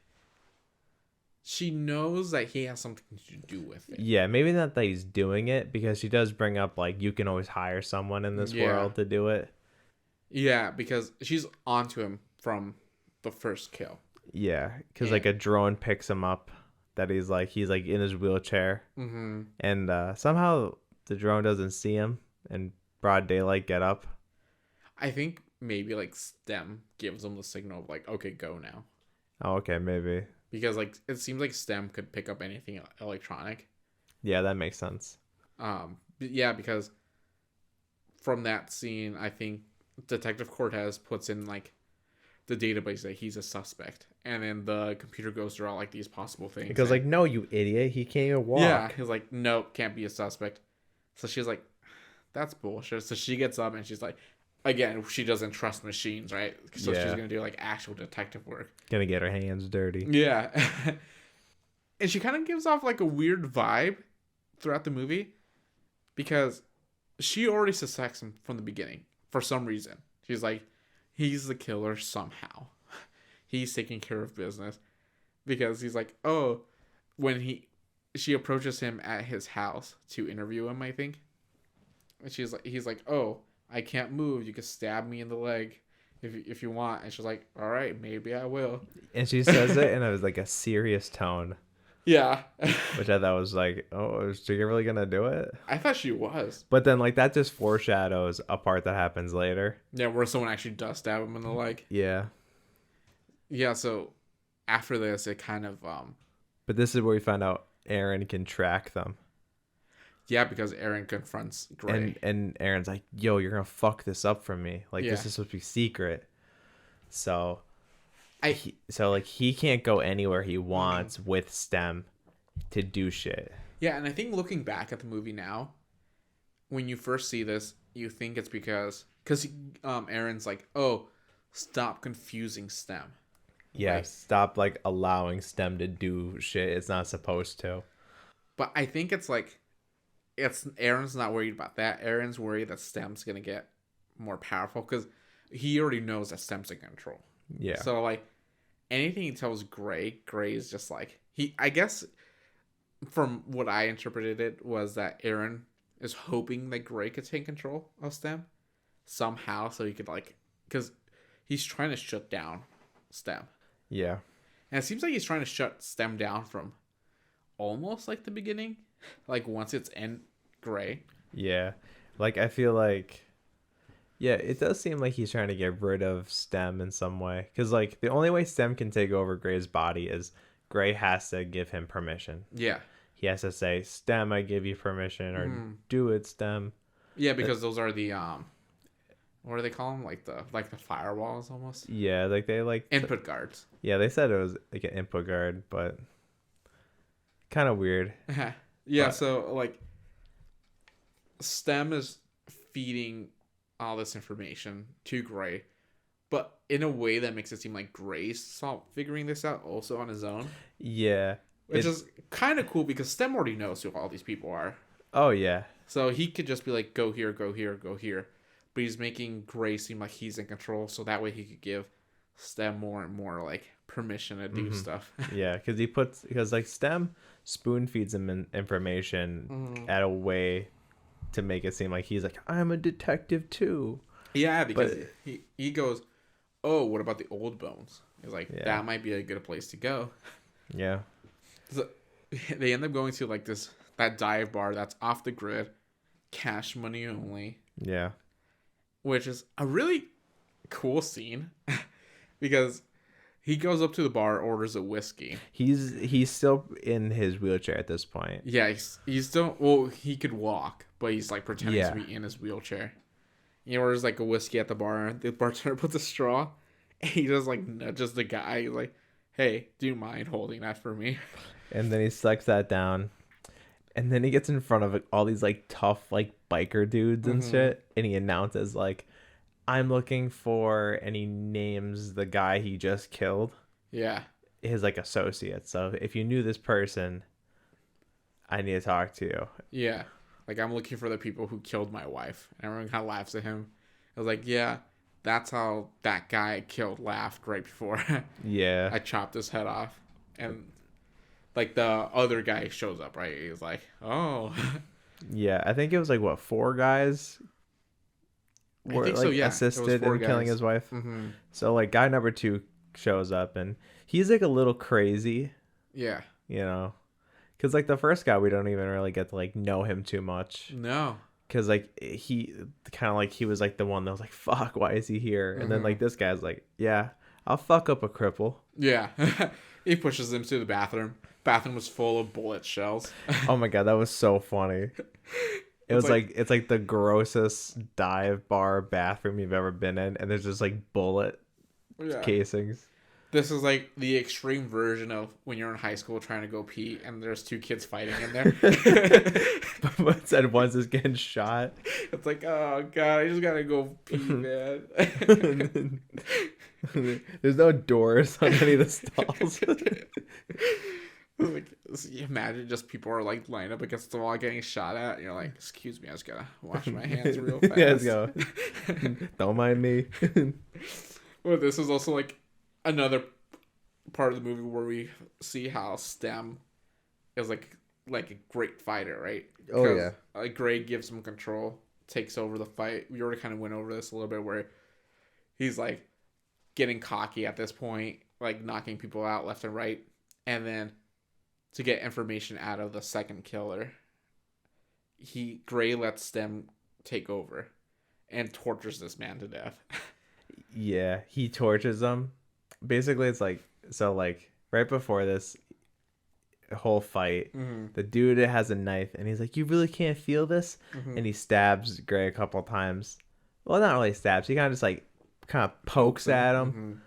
she knows that he has something to do with it. Yeah, maybe not that he's doing it, because she does bring up like, you can always hire someone in this world to do it. Yeah, because she's onto him from the first kill. Yeah, because And, like a drone picks him up. That he's like in his wheelchair, and somehow the drone doesn't see him, and broad daylight get up. I think maybe like STEM gives him the signal of like, okay, go now. Oh, okay, maybe. Because like it seems like STEM could pick up anything electronic. Yeah, that makes sense. Yeah, because from that scene, I think Detective Cortez puts in like the database that he's a suspect, and then the computer goes through all like these possible things. It goes like, no, you idiot, he can't even walk. Yeah, he's like, nope, can't be a suspect. So she's like, that's bullshit. So she gets up and she's like, again, she doesn't trust machines, right? So she's gonna do like actual detective work. Gonna get her hands dirty. Yeah. And she kind of gives off like a weird vibe throughout the movie because she already suspects him from the beginning for some reason. She's like, he's the killer somehow. He's taking care of business because he's like, oh, when she approaches him at his house to interview him, I think. And he's like, oh, I can't move. You can stab me in the leg if you want. And she's like, all right, maybe I will. And she says it in a like a serious tone. Yeah. Which I thought was like, oh, is she really gonna do it? I thought she was. But then like that just foreshadows a part that happens later. Yeah, where someone actually does stab him in the leg. Yeah. Yeah, so after this it kind of But this is where we find out Aaron can track them. Yeah, because Aaron confronts Gray. And Aaron's like, yo, you're gonna fuck this up for me. Like this is supposed to be secret. So he can't go anywhere he wants with STEM to do shit. Yeah, and I think looking back at the movie now, when you first see this, you think it's because Aaron's like, oh, stop confusing STEM. Yeah, stop like allowing STEM to do shit it's not supposed to. But I think it's like, Aaron's not worried about that. Aaron's worried that STEM's gonna get more powerful because he already knows that STEM's in control. Yeah. So like, anything he tells Gray is just like I guess from what I interpreted it was that Aaron is hoping that Gray could take control of STEM somehow, so he could like, because he's trying to shut down STEM. Yeah. And it seems like he's trying to shut STEM down from almost like the beginning, like once it's in Gray. Yeah. Like I feel like, yeah, it does seem like he's trying to get rid of STEM in some way. Because, like, the only way STEM can take over Gray's body is Gray has to give him permission. Yeah. He has to say, STEM, I give you permission, or do it, STEM. Yeah, because those are the, what do they call them? Like the firewalls almost? Yeah, like they like... Input guards. Yeah, they said it was like an input guard, but kind of weird. Yeah, so, like, STEM is feeding all this information to Gray, but in a way that makes it seem like Gray's figuring this out also on his own. Yeah. Which is kind of cool because STEM already knows who all these people are. Oh, yeah. So he could just be like, go here, go here, go here. But he's making Gray seem like he's in control, so that way he could give STEM more and more, like, permission to do stuff. Yeah, because like STEM spoon feeds him information at a way to make it seem like he's like, I'm a detective too. Yeah, because he goes, oh, what about the old bones? He's like, that might be a good place to go. Yeah. So they end up going to like that dive bar that's off the grid, cash money only. Yeah. Which is a really cool scene because he goes up to the bar, orders a whiskey. He's still in his wheelchair at this point. Yeah, he's still, well, he could walk, but he's like pretending to be in his wheelchair. He orders like a whiskey at the bar. The bartender puts a straw, and he just like nudges the guy. He's like, hey, do you mind holding that for me? And then he sucks that down. And then he gets in front of all these like tough like biker dudes and shit. And he announces like, I'm looking for, and he names the guy he just killed. Yeah. His like associate. So if you knew this person, I need to talk to you. Yeah. Like, I'm looking for the people who killed my wife. And everyone kind of laughs at him. I was like, yeah, that's how that guy I killed laughed right before. Yeah. I chopped his head off. And like the other guy shows up, right? He's like, oh. Yeah, I think it was like, what, 4 guys I were think so. like Yeah, it was assisted 4 in killing guys. his wife. Mm-hmm. So like guy number 2 shows up and he's like a little crazy, Yeah. you know, because like the first guy we don't even really get to like know him too much. No. Because like he kind of like he was like the one that was like fuck, why is he here? And then like this guy's like, yeah, I'll fuck up a cripple. Yeah. He pushes him to the bathroom. Bathroom was full of bullet shells. Oh my god, that was so funny. It was like it's like the grossest dive bar bathroom you've ever been in, and there's just like bullet casings. This is like the extreme version of when you're in high school trying to go pee and there's 2 kids fighting in there. But said one's is getting shot. It's like, oh god, I just gotta go pee, man. There's no doors on any of the stalls. Like, imagine just people are like lined up against the wall getting shot at, and you're like, excuse me, I just gotta wash my hands real fast. Yeah, let's go. Don't mind me. Well, this is also like another part of the movie where we see how Stem is like a great fighter, right? Oh yeah. Like Gray gives him control, takes over the fight. We already kind of went over this a little bit where he's like getting cocky at this point, like knocking people out left and right, and then to get information out of the second killer, Gray lets Stem take over and tortures this man to death. Yeah, he tortures them. Basically, it's like, so like right before this whole fight, the dude has a knife and he's like, you really can't feel this? And he stabs Gray a couple times. Well, not really stabs. He kind of just like kind of pokes at him.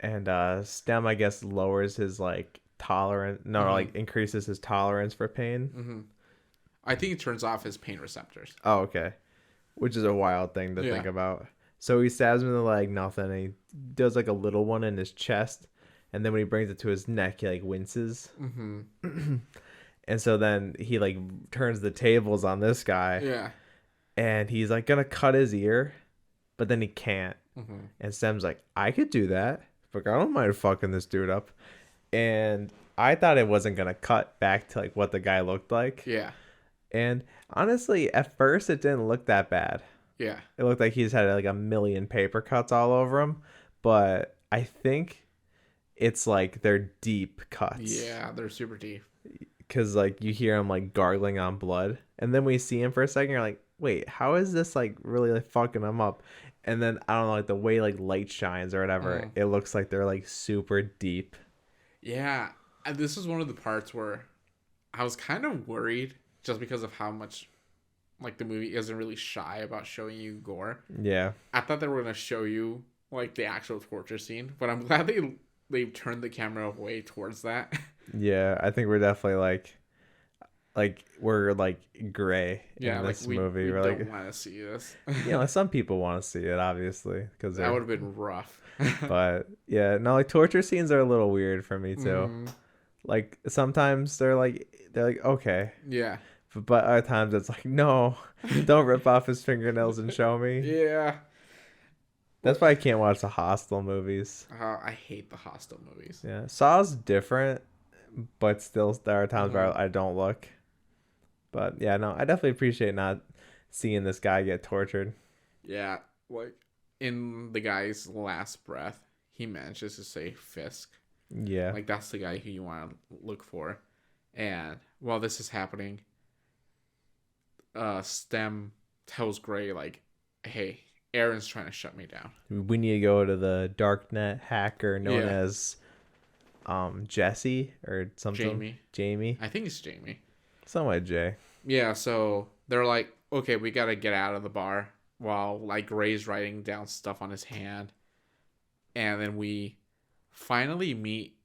And Stem, I guess, lowers his like tolerance. No, like increases his tolerance for pain. I think it turns off his pain receptors. Oh, okay. Which is a wild thing to think about. So he stabs him in the leg, nothing. And he does like a little one in his chest. And then when he brings it to his neck, he like winces. And so then he like turns the tables on this guy. Yeah. And he's like gonna cut his ear, but then he can't. And Stem's like, I could do that. But I don't mind fucking this dude up. And I thought it wasn't gonna cut back to like what the guy looked like. Yeah. And honestly, at first it didn't look that bad. Yeah. It looked like he's had like a million paper cuts all over him. But I think it's like they're deep cuts. Yeah, they're super deep. Because like you hear him like gargling on blood. And then we see him for a second, you're like, wait, how is this like really like fucking him up? And then I don't know, like the way like light shines or whatever, it looks like they're like super deep. Yeah. And this is one of the parts where I was kind of worried just because of how much like the movie isn't really shy about showing you gore. Yeah. I thought they were gonna show you like the actual torture scene, but I'm glad they turned the camera away towards that. Yeah, I think we're definitely like we're like Gray in this movie. We we're don't like, want to see this. you know, some people want to see it, obviously, because that would have been rough. But yeah, no, like torture scenes are a little weird for me too. Like sometimes they're like okay. Yeah. But other times it's like, no, don't rip off his fingernails and show me. Yeah. That's why I can't watch the Hostel movies. I hate the Hostel movies. Yeah, Saw's different, but still there are times where I don't look. But yeah, no, I definitely appreciate not seeing this guy get tortured. Yeah, like in the guy's last breath, he manages to say Fisk. Yeah. Like that's the guy who you want to look for. And while this is happening, Stem tells Gray like, hey, Aaron's trying to shut me down. We need to go to the darknet hacker known as Jesse or something. Jamie. I think it's Jamie. Something like Jay. Yeah, so they're like, okay, we gotta get out of the bar while like Gray's writing down stuff on his hand. And then we finally meet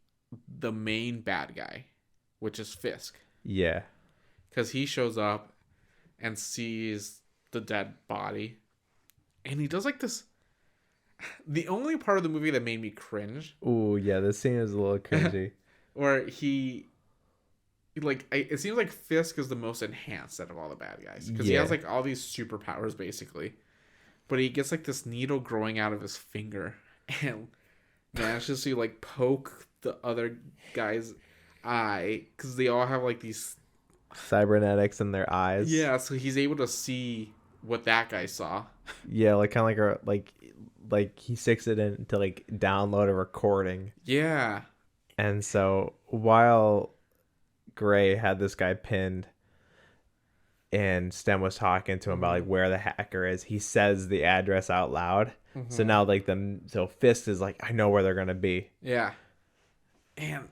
the main bad guy, which is Fisk. Yeah. Because he shows up and sees the dead body. And he does like this. The only part of the movie that made me cringe. Ooh, yeah, this scene is a little cringy. Where it seems like Fisk is the most enhanced out of all the bad guys. Because he has like all these superpowers basically. But he gets like this needle growing out of his finger. And manages to like poke the other guy's eye. Because they all have like these cybernetics in their eyes. Yeah, so he's able to see what that guy saw. Yeah, like kind of like he sticks it in to like download a recording. Yeah. And so while Gray had this guy pinned and Stem was talking to him about like where the hacker is, he says the address out loud. So now like so Fisk is like, I know where they're gonna be. Yeah. And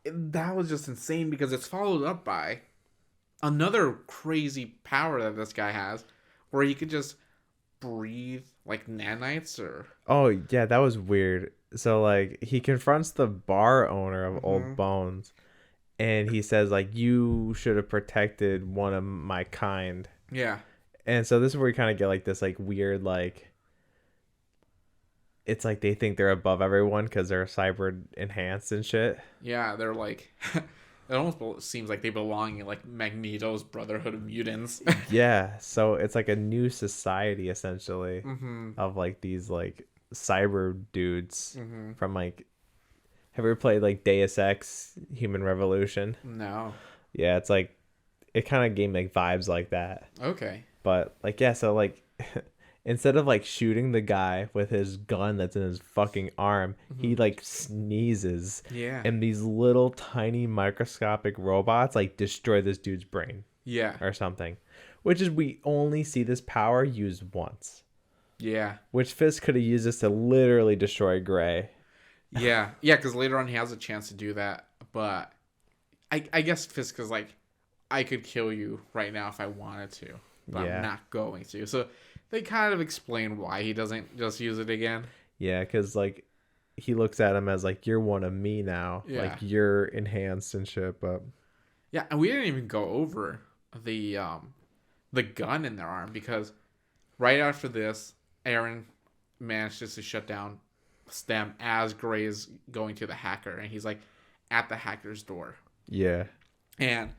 that was just insane because it's followed up by another crazy power that this guy has where he could just breathe like nanites or... Oh yeah, that was weird. So like he confronts the bar owner of Old Bones and he says like, you should have protected one of my kind. Yeah. And so this is where we kind of get like this like weird like, it's like they think they're above everyone because they're cyber enhanced and shit. Yeah, they're like... It almost seems like they belong in like Magneto's Brotherhood of Mutants. Yeah, so it's like a new society essentially of like these like cyber dudes from like... Have you ever played like Deus Ex Human Revolution? No. Yeah, it's like it kind of gave me like vibes like that. Okay. But like yeah, so like instead of like shooting the guy with his gun that's in his fucking arm, he like sneezes. Yeah. And these little tiny microscopic robots like destroy this dude's brain. Yeah. Or something. Which is, we only see this power used once. Yeah. Which Fisk could have used this to literally destroy Gray. Yeah. Yeah, because later on he has a chance to do that. But I guess Fisk is like, I could kill you right now if I wanted to. But I'm not going to. So they kind of explain why he doesn't just use it again. Yeah, because like he looks at him as like, you're one of me now. Yeah. Like you're enhanced and shit. But yeah, and we didn't even go over the gun in their arm because right after this, Aaron manages to shut down Stem as Gray is going to the hacker, and he's like at the hacker's door. Yeah. And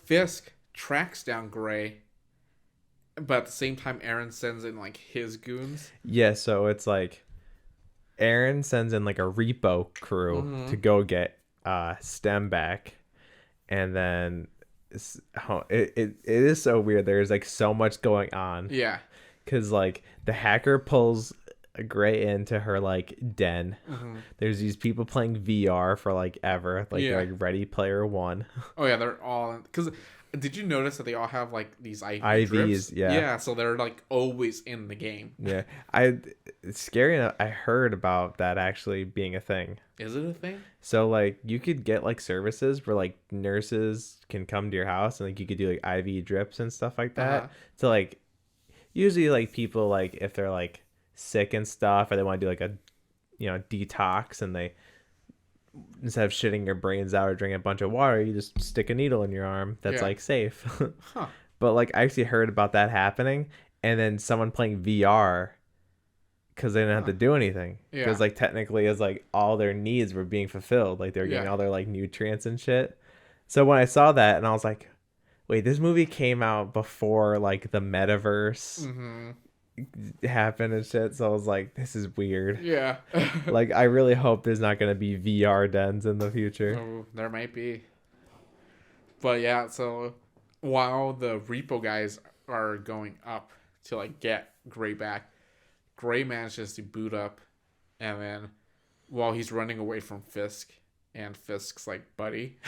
Fisk tracks down Gray. But at the same time, Aaron sends in, like, his goons. Yeah, so it's like Aaron sends in, like, a repo crew to go get Stem back. And then it is so weird. There's, like, so much going on. Yeah. Because, like, the hacker pulls Gray into her, like, den. There's these people playing VR for, like, ever. Like, they're, like, Ready Player One. Oh, yeah, they're all... Because... Did you notice that they all have like these IVs? drips? Yeah. Yeah, so they're like always in the game. Yeah. It's scary enough. I heard about that actually being a thing. Is it a thing? So like you could get like services where like nurses can come to your house and like you could do like IV drips and stuff like that. So like usually like people like if they're like sick and stuff or they want to do like a detox and they instead of shitting your brains out or drinking a bunch of water, you just stick a needle in your arm that's like safe. But like I actually heard about that happening and then someone playing VR because they didn't have to do anything because like technically it's like all their needs were being fulfilled, like they're getting all their like nutrients and shit. So when I saw that and I was like, wait, this movie came out before like the metaverse happened and shit, so I was like, this is weird. Yeah. Like I really hope there's not going to be VR dens in the future. Oh, there might be. But yeah, so while the repo guys are going up to like get Gray back, Gray manages to boot up, and then while he's running away from Fisk and Fisk's like buddy,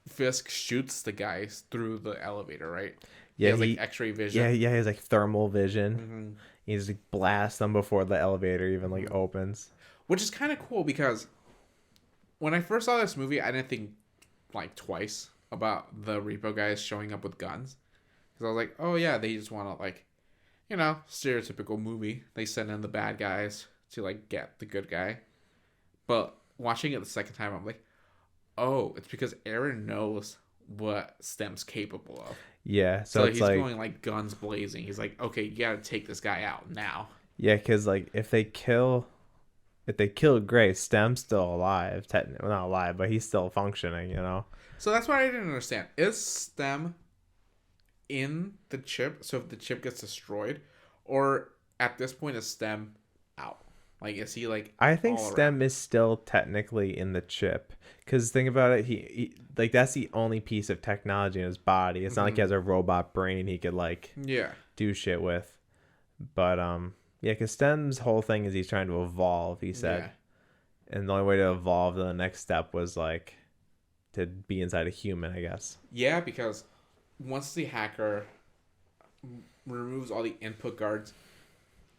Fisk shoots the guys through the elevator, right? Yeah, he has like X-ray vision. Yeah, he has like thermal vision. He just like blasts them before the elevator even like opens. Which is kind of cool because when I first saw this movie, I didn't think like twice about the repo guys showing up with guns. Because I was like, oh yeah, they just want to like, stereotypical movie. They send in the bad guys to like get the good guy. But watching it the second time, I'm like, oh, it's because Aaron knows what Stem's capable of. Yeah, so it's he's like going like guns blazing. He's like, okay, you gotta take this guy out now. Yeah, because like if they kill Gray, Stem's still alive. Technically, well, not alive, but he's still functioning. So that's what I didn't understand. Is Stem in the chip? So if the chip gets destroyed, or at this point is Stem out? Like, is he like I think all STEM around? is still technically in the chip. Because think about it, he like that's the only piece of technology in his body. It's not like he has a robot brain he could like Yeah. do shit with. But yeah, because STEM's whole thing is he's trying to evolve. He Yeah. said, and the only way to evolve to the next step was like to be inside a human, I guess. Yeah, because once the hacker removes all the input guards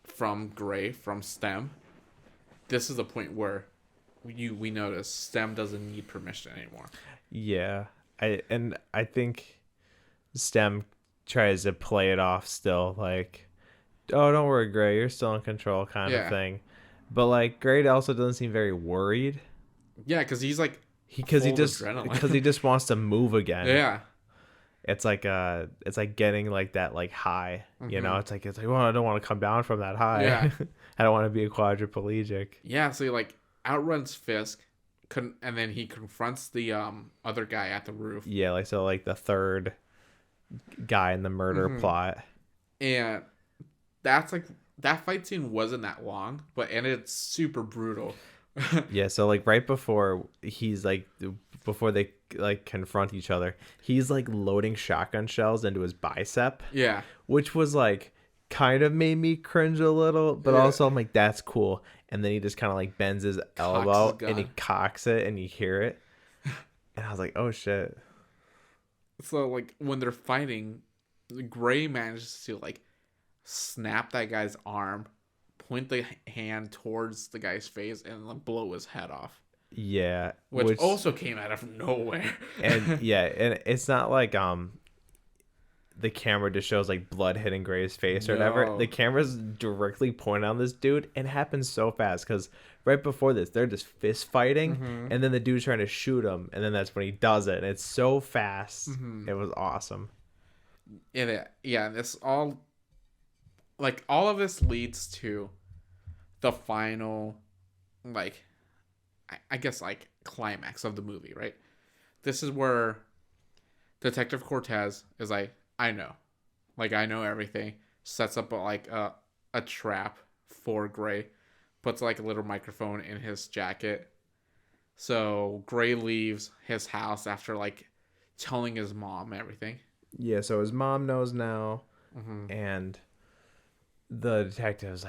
from Gray from STEM, this is the point where we notice STEM doesn't need permission anymore. Yeah, I think STEM tries to play it off still, like, oh, don't worry, Gray, you're still in control, kind of Yeah. thing. But like, Gray also doesn't seem very worried. Yeah, because he's like Because full of adrenaline. he just wants to move again. Yeah. It's like getting like that like high, you know. Mhm. It's like, well, I don't want to come down from that high. Yeah. I don't want to be a quadriplegic. Yeah, so he like outruns Fisk, and then he confronts the other guy at the roof. Yeah, like so like the third guy in the murder plot. And that's like that fight scene wasn't that long, but it's super brutal. Yeah, so like right before before they like confront each other, he's like loading shotgun shells into his bicep, Yeah. which was like kind of made me cringe a little, but Yeah. also I'm like, that's cool. And then he just kind of like bends his elbow his and he gun. cocks it and you hear it. And I was like, oh shit. So like when they're fighting, Gray manages to like snap that guy's arm, point the hand towards the guy's face, and like blow his head off. Yeah. Which also came out of nowhere. And yeah, and it's not like the camera just shows like blood hitting Gray's face or whatever. No. The camera's directly pointed on this dude, and it happens so fast because right before this, they're just fist fighting, and then the dude's trying to shoot him, and then that's when he does it, and it's so fast. It was awesome. Yeah, this all like all of this leads to the final like I guess like climax of the movie, right? This is where Detective Cortez is like, I know. Like I know everything. Sets up a trap for Gray. Puts like a little microphone in his jacket. So Gray leaves his house after like telling his mom everything. Yeah, so his mom knows now, and the detective's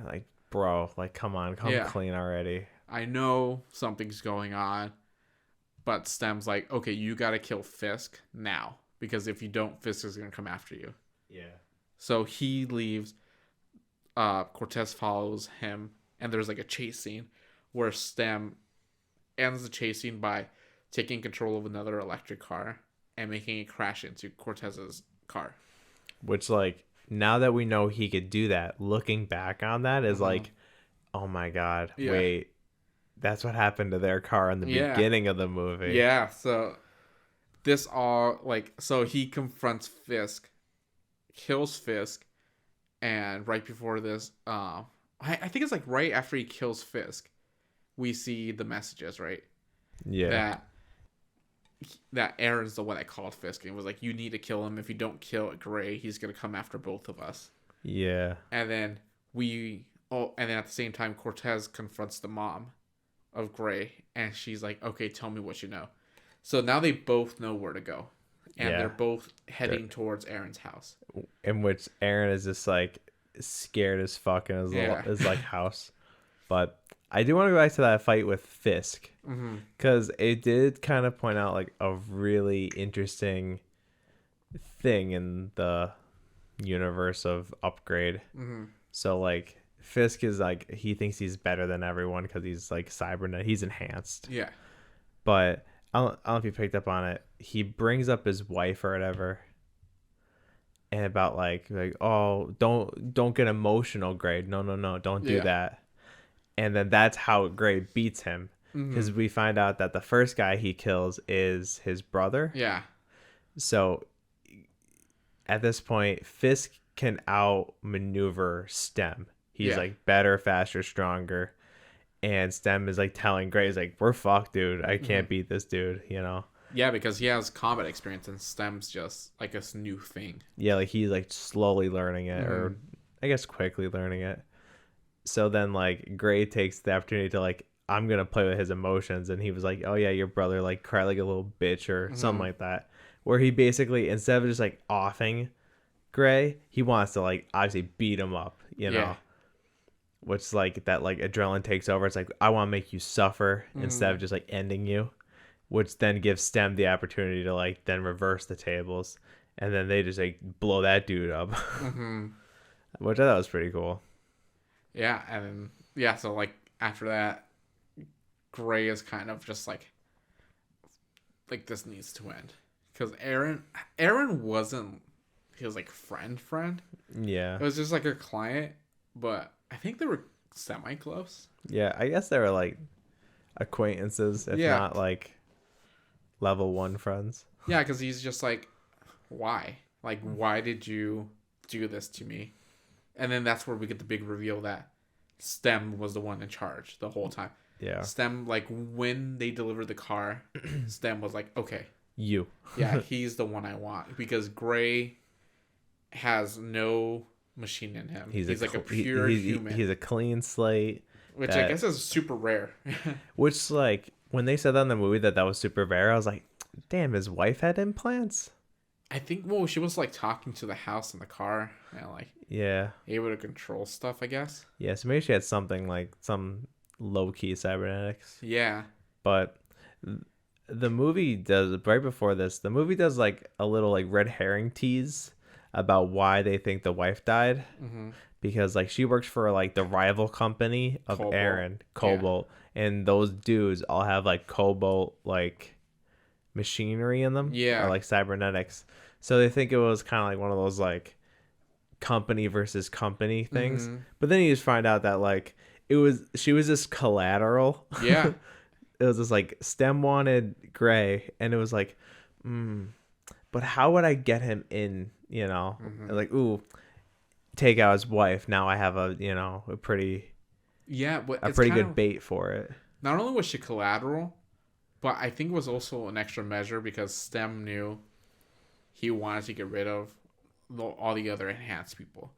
like, bro, like, come on, come clean already. I know something's going on, but Stem's like, okay, you gotta kill Fisk now, because if you don't, Fisk is gonna come after you. Yeah. So he leaves. Cortez follows him, and there's like a chase scene where Stem ends the chase scene by taking control of another electric car and making it crash into Cortez's car. Which, like, now that we know he could do that, looking back on that is like, oh my god, wait, that's what happened to their car in the beginning of the movie. Yeah, so this all, like, so he confronts Fisk, kills Fisk, and right before this, I think it's like right after he kills Fisk, we see the messages, right? Yeah. That Aaron's the one that called Fisk and was like, you need to kill him. If you don't kill Gray, he's going to come after both of us. Yeah. And then and then at the same time, Cortez confronts the mom of Gray, and she's like, okay, tell me what you know. So now they both know where to go. And they're both heading towards Aaron's house. In which Aaron is just like scared as fuck in his like house. But I do want to go back to that fight with Fisk, because it did kind of point out like a really interesting thing in the universe of Upgrade. So like Fisk is like, he thinks he's better than everyone because he's like cybernet, he's enhanced. Yeah. But I don't know if you picked up on it. He brings up his wife or whatever, and about like oh, don't get emotional, Gray. No, don't do that. And then that's how Gray beats him, because we find out that the first guy he kills is his brother. Yeah. So at this point, Fisk can outmaneuver Stem. He's like better, faster, stronger. And Stem is like telling Gray, he's like, we're fucked, dude. I can't beat this dude, you know? Yeah, because he has combat experience and Stem's just like a new thing. Yeah, like he's like slowly learning it, or I guess quickly learning it. So then like Gray takes the opportunity to like, I'm gonna play with his emotions, and he was like, oh yeah, your brother like cried like a little bitch or something like that, where he basically, instead of just like offing Gray, he wants to like obviously beat him up, you know, which like that like adrenaline takes over. It's like, I want to make you suffer instead of just like ending you, which then gives Stem the opportunity to like then reverse the tables, and then they just like blow that dude up, which I thought was pretty cool. Yeah, and yeah, so like after that, Gray is kind of just like this needs to end, because Aaron wasn't his like friend. Yeah, It was just like a client, but I think they were semi close. Yeah, I guess they were like acquaintances, if not like level 1 friends. Yeah, because he's just like, why? Like, why did you do this to me? And then that's where we get the big reveal that Stem was the one in charge the whole time. Yeah. Stem, like, when they delivered the car, Stem was like, okay. You. Yeah, he's the one I want. Because Gray has no machine in him. He's like a pure human. He's a clean slate. Which I guess is super rare. Which, like, when they said that in the movie that was super rare, I was like, damn, his wife had implants? I think, well, she was, like, talking to the house in the car. And, like, able to control stuff, I guess. Yeah, so maybe she had something, like, some low-key cybernetics. Yeah. But the movie does, right before this, the movie does, like, a little, like, red herring tease about why they think the wife died. Because like she works for like the rival company of Cobalt. Aaron, Cobalt, and those dudes all have like Cobalt like machinery in them, or like cybernetics. So they think it was kind of like one of those like company versus company things. But then you just find out that like she was just collateral. Yeah. It was just like Stem wanted Gray, and it was like, but how would I get him in? You know, like ooh. Take out his wife. Now I have a pretty good bait for it. Not only was she collateral, but I think it was also an extra measure because Stem knew he wanted to get rid of all the other enhanced people.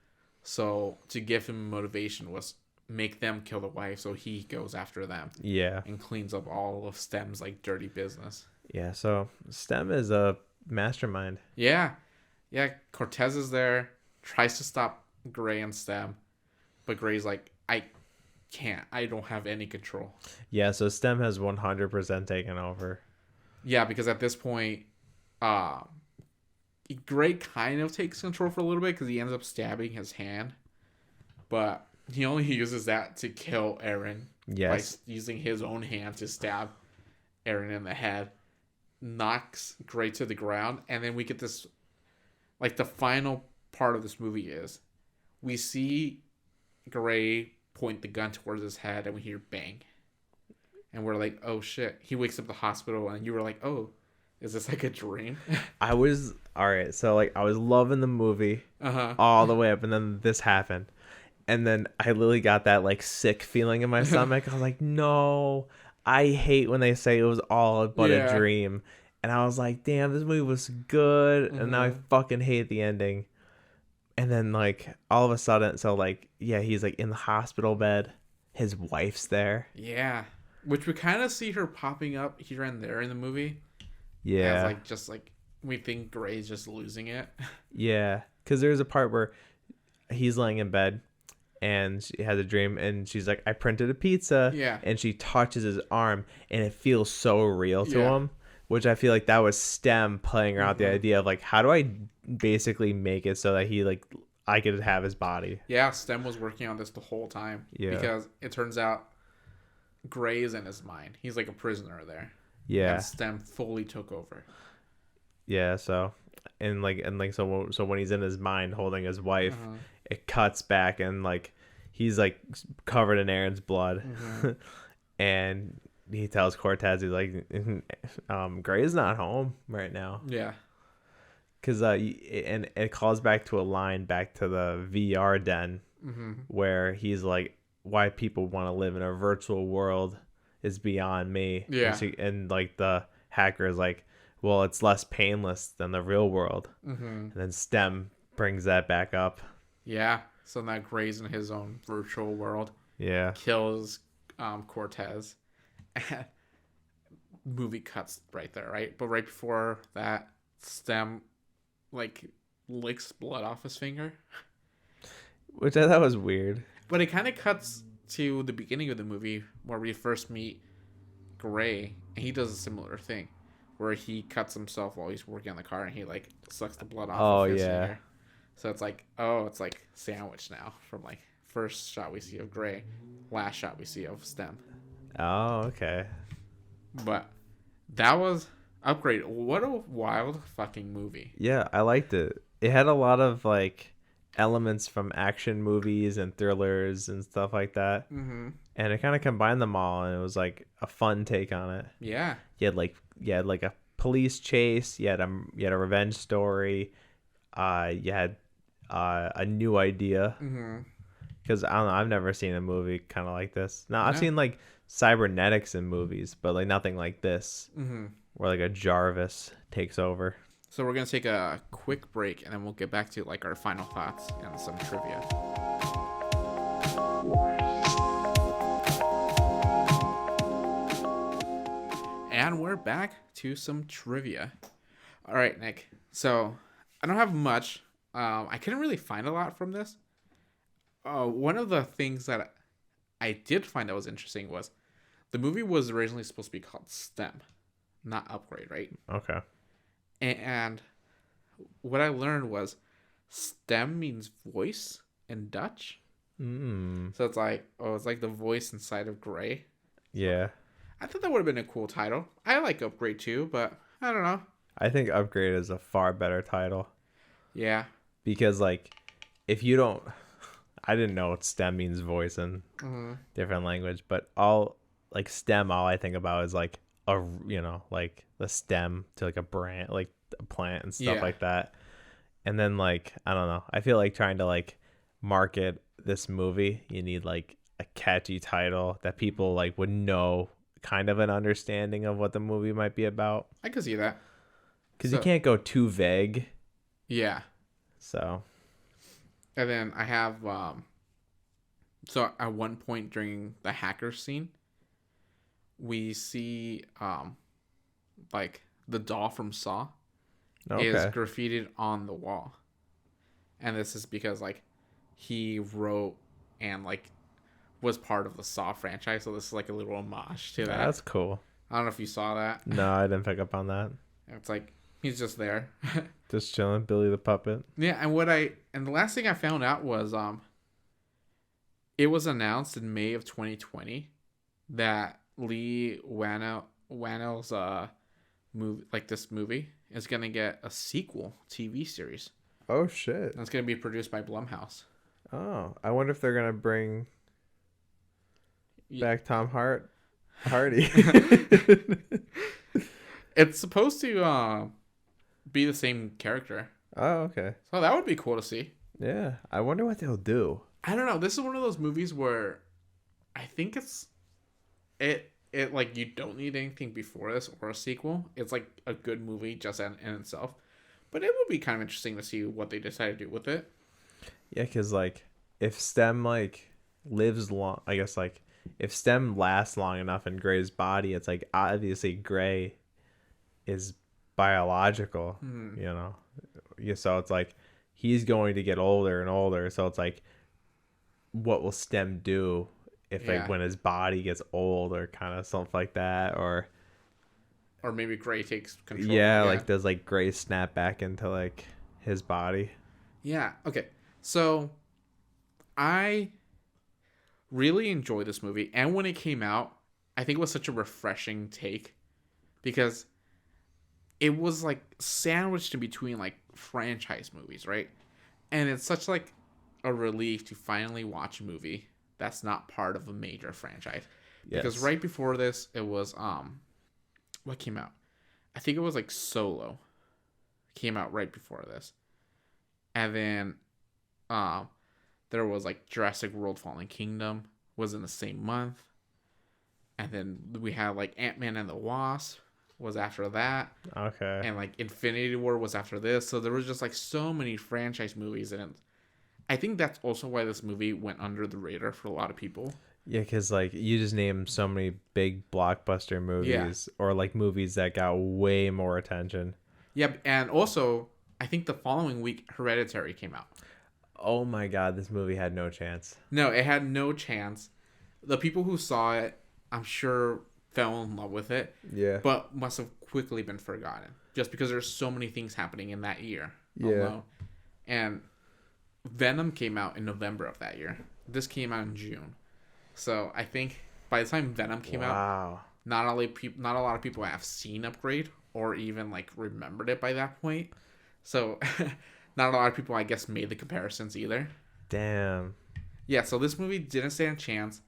So to give him motivation was make them kill the wife, so he goes after them. Yeah, and cleans up all of Stem's like dirty business. Yeah, so Stem is a mastermind. Yeah, Cortez is there, tries to stop Gray and Stem, but Gray's like, I can't. I don't have any control. Yeah, so Stem has 100% taken over. Yeah, because at this point, Gray kind of takes control for a little bit because he ends up stabbing his hand, but he only uses that to kill Aaron. Yes. By using his own hand to stab Aaron in the head, knocks Gray to the ground, and then we get this, like the final part of this movie is, we see Gray point the gun towards his head and we hear bang. And we're like, oh shit. He wakes up at the hospital and you were like, oh, is this like a dream? I was loving the movie all the way up, and then this happened. And then I literally got that like sick feeling in my stomach. I was like, no, I hate when they say it was all but a dream. And I was like, damn, this movie was good. And now I fucking hate the ending. And then like all of a sudden, so like, yeah, he's like in the hospital bed. His wife's there. Yeah. Which we kind of see her popping up here and there in the movie. Yeah. As like, just like, we think Gray's just losing it. Yeah. Because there's a part where he's laying in bed and she has a dream and she's like, I printed a pizza. Yeah. And she touches his arm and it feels so real to him. Which I feel like that was Stem playing around the idea of like, how do I basically make it so that he like, I could have his body. Yeah, Stem was working on this the whole time. Yeah. Because it turns out Gray is in his mind. He's like a prisoner there. Yeah. And Stem fully took over. Yeah, so so when he's in his mind holding his wife, it cuts back and like he's like covered in Aaron's blood. And he tells Cortez, he's like, Gray's not home right now. Yeah. Because and it calls back to a line back to the VR den where he's like, why people want to live in a virtual world is beyond me. Yeah. And like the hacker is like, well, it's less painless than the real world. And then Stem brings that back up. Yeah. So now Gray's in his own virtual world. Yeah. kills Cortez. And movie cuts right there, right? But right before that, Stem like licks blood off his finger. Which I thought was weird. But it kind of cuts to the beginning of the movie where we first meet Gray, and he does a similar thing where he cuts himself while he's working on the car, and he like sucks the blood off of his finger. So it's like, oh, it's like sandwiched now from like first shot we see of Gray, last shot we see of Stem. Oh, okay. But that was Upgrade. What a wild fucking movie. Yeah, I liked it. It had a lot of like elements from action movies and thrillers and stuff like that. Mm-hmm. And it kind of combined them all, and it was like a fun take on it. Yeah. You had like a police chase. You had a revenge story. You had a new idea. Mm-hmm. Because I don't know, I've never seen a movie kind of like this. Now I've seen like cybernetics in movies, but like nothing like this, where like a Jarvis takes over. So we're gonna take a quick break, and then we'll get back to like our final thoughts and some trivia. And we're back to some trivia. All right, Nick. So I don't have much. I couldn't really find a lot from this. One of the things that I did find that was interesting was the movie was originally supposed to be called STEM, not Upgrade, right? Okay. And what I learned was STEM means voice in Dutch. So it's like, it's like the voice inside of Gray. Yeah. I thought that would have been a cool title. I like Upgrade too, but I don't know. I think Upgrade is a far better title. Yeah. Because like, if you don't, I didn't know what STEM means voice in different language, but all STEM, all I think about is like like the stem to like a brand, like a plant and stuff like that. And then like, I don't know. I feel like trying to like market this movie, you need like a catchy title that people like would know kind of an understanding of what the movie might be about. I could see that. Because you can't go too vague. Yeah. So. And then I have, so at one point during the hacker scene, we see, like the doll from Saw is graffitied on the wall. And this is because like he wrote and like was part of the Saw franchise. So this is like a little homage to that. That's cool. I don't know if you saw that. No, I didn't pick up on that. It's like, he's just there. Just chilling, Billy the Puppet. Yeah, and the last thing I found out was it was announced in May of 2020 that Leigh Whannell's movie, like this movie, is gonna get a sequel TV series. Oh shit! And it's gonna be produced by Blumhouse. Oh, I wonder if they're gonna bring back Tom Hardy. It's supposed to be the same character. Oh, okay. So that would be cool to see. Yeah, I wonder what they'll do. I don't know. This is one of those movies where I think it like you don't need anything before this or a sequel. It's like a good movie just in itself. But it would be kind of interesting to see what they decide to do with it. Yeah, because like if STEM like lives long, I guess like if STEM lasts long enough in Gray's body, it's like obviously Gray is biological, Yeah, so it's like he's going to get older and older. So it's like, what will STEM do if like when his body gets old or kind of something like that, or maybe Gray takes control. Yeah, like does like Gray snap back into like his body? Yeah. Okay. So I really enjoyed this movie, and when it came out, I think it was such a refreshing take because it was like sandwiched in between like franchise movies, right? And it's such like a relief to finally watch a movie that's not part of a major franchise. Yes. Because right before this, it was what came out? I think it was like Solo came out right before this. And then there was like Jurassic World Fallen Kingdom was in the same month. And then we had like Ant-Man and the Wasp was after that. Okay. And like Infinity War was after this. So there was just like so many franchise movies, and I think that's also why this movie went under the radar for a lot of people. Yeah, because like you just named so many big blockbuster movies or like movies that got way more attention. Yep, and also I think the following week Hereditary came out. Oh my God, this movie had no chance. No, it had no chance. The people who saw it, I'm sure, fell in love with it, Yeah. but must have quickly been forgotten just because there's so many things happening in that year. Yeah. Alone. And Venom came out in November of that year. This came out in June. So I think by the time Venom came out, not a lot of people have seen Upgrade or even like remembered it by that point. So not a lot of people, I guess, made the comparisons either. Damn. Yeah, so this movie didn't stand a chance.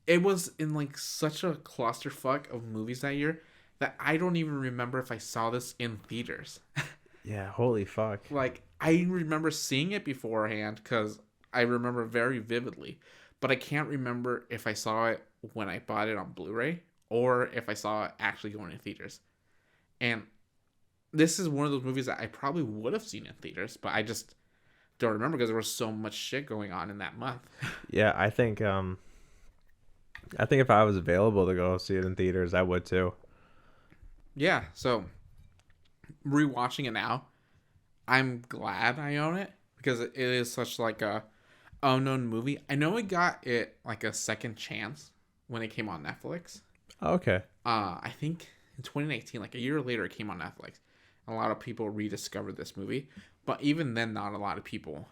It was in like such a clusterfuck of movies that year that I don't even remember if I saw this in theaters. Yeah, holy fuck. Like, I remember seeing it beforehand because I remember very vividly, but I can't remember if I saw it when I bought it on Blu-ray or if I saw it actually going in theaters. And this is one of those movies that I probably would have seen in theaters, but I just don't remember because there was so much shit going on in that month. Yeah, I think if I was available to go see it in theaters, I would too. Yeah, so rewatching it now, I'm glad I own it because it is such like a unknown movie. I know it got it like a second chance when it came on Netflix. Okay. I think in 2019, like a year later, it came on Netflix. A lot of people rediscovered this movie, but even then, not a lot of people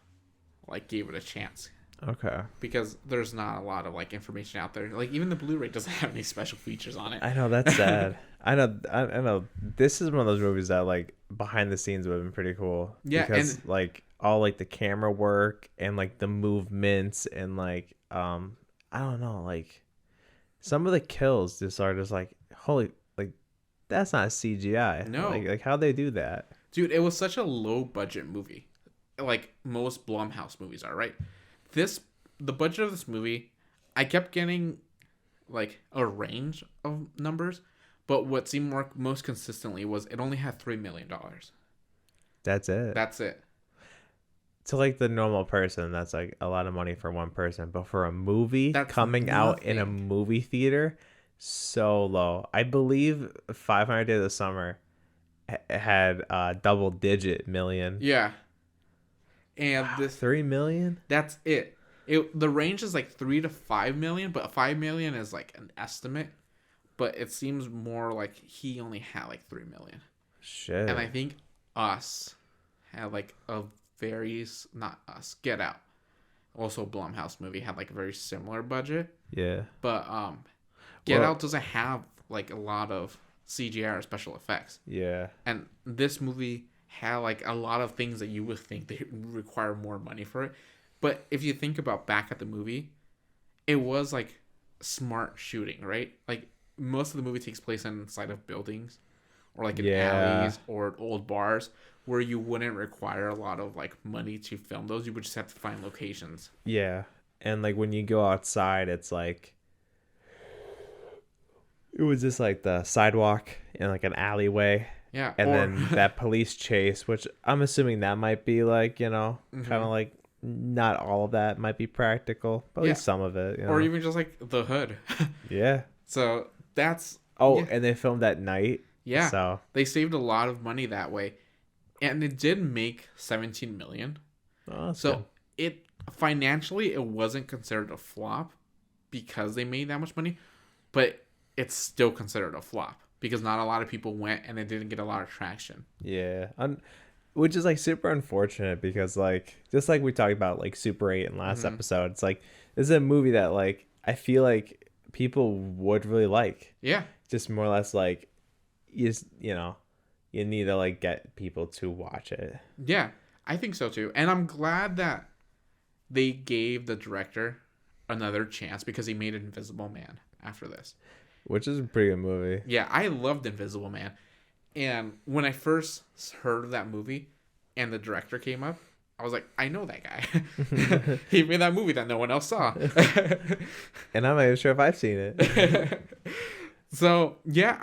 like gave it a chance. Okay. Because there's not a lot of like information out there. Like even the Blu-ray doesn't have any special features on it. I know, that's sad. I know. This is one of those movies that like behind the scenes would have been pretty cool. Yeah, because and like all like the camera work and like the movements and like I don't know, like some of the kills just are just like holy, like that's not CGI. No. Like how they do that. Dude, it was such a low budget movie. Like most Blumhouse movies are, right? The budget of this movie, I kept getting like a range of numbers, but what seemed most consistently was it only had $3 million. That's it. That's it. To like the normal person, that's like a lot of money for one person, but for a movie That's coming out in a nothing. movie theater, so low. I believe 500 Days of Summer had double-digit million. Yeah. And this 3 million? that's it. The range is like 3 to 5 million, but 5 million is like an estimate, but it seems more like he only had like 3 million. Shit. And I think Us had like a very not Us, Get Out. Also a Blumhouse movie had like a very similar budget, Yeah. but Get Out doesn't have like a lot of CGI or special effects. Yeah. And this movie had like a lot of things that you would think they require more money for it. But if you think about back at the movie, it was like smart shooting, right? Like most of the movie takes place inside of buildings or like in alleys or old bars where you wouldn't require a lot of like money to film those. You would just have to find locations. Yeah. And like when you go outside, it's like it was just like the sidewalk in like an alleyway. Yeah. And then that police chase, which I'm assuming that might be like, you know, Mhm. kind of like not all of that might be practical, but at least some of it. You know? Or even just like the hood. Yeah. So that's... Oh, yeah. and they filmed at night. Yeah. So They saved a lot of money that way. And it did make 17 million. So good. it financially it wasn't considered a flop because they made that much money, but it's still considered a flop because not a lot of people went and it didn't get a lot of traction. Yeah. Which is like super unfortunate because like just like we talked about like Super 8 in last episode, it's like this is a movie that like I feel like people would really like. Yeah. Just more or less like you know, you need to like get people to watch it. Yeah, I think so too. And I'm glad that they gave the director another chance because he made Invisible Man after this. Which is a pretty good movie. Yeah, I loved Invisible Man. And when I first heard of that movie and the director came up, I was like, I know that guy. He made that movie that no one else saw. And I'm not even sure if I've seen it. So, yeah,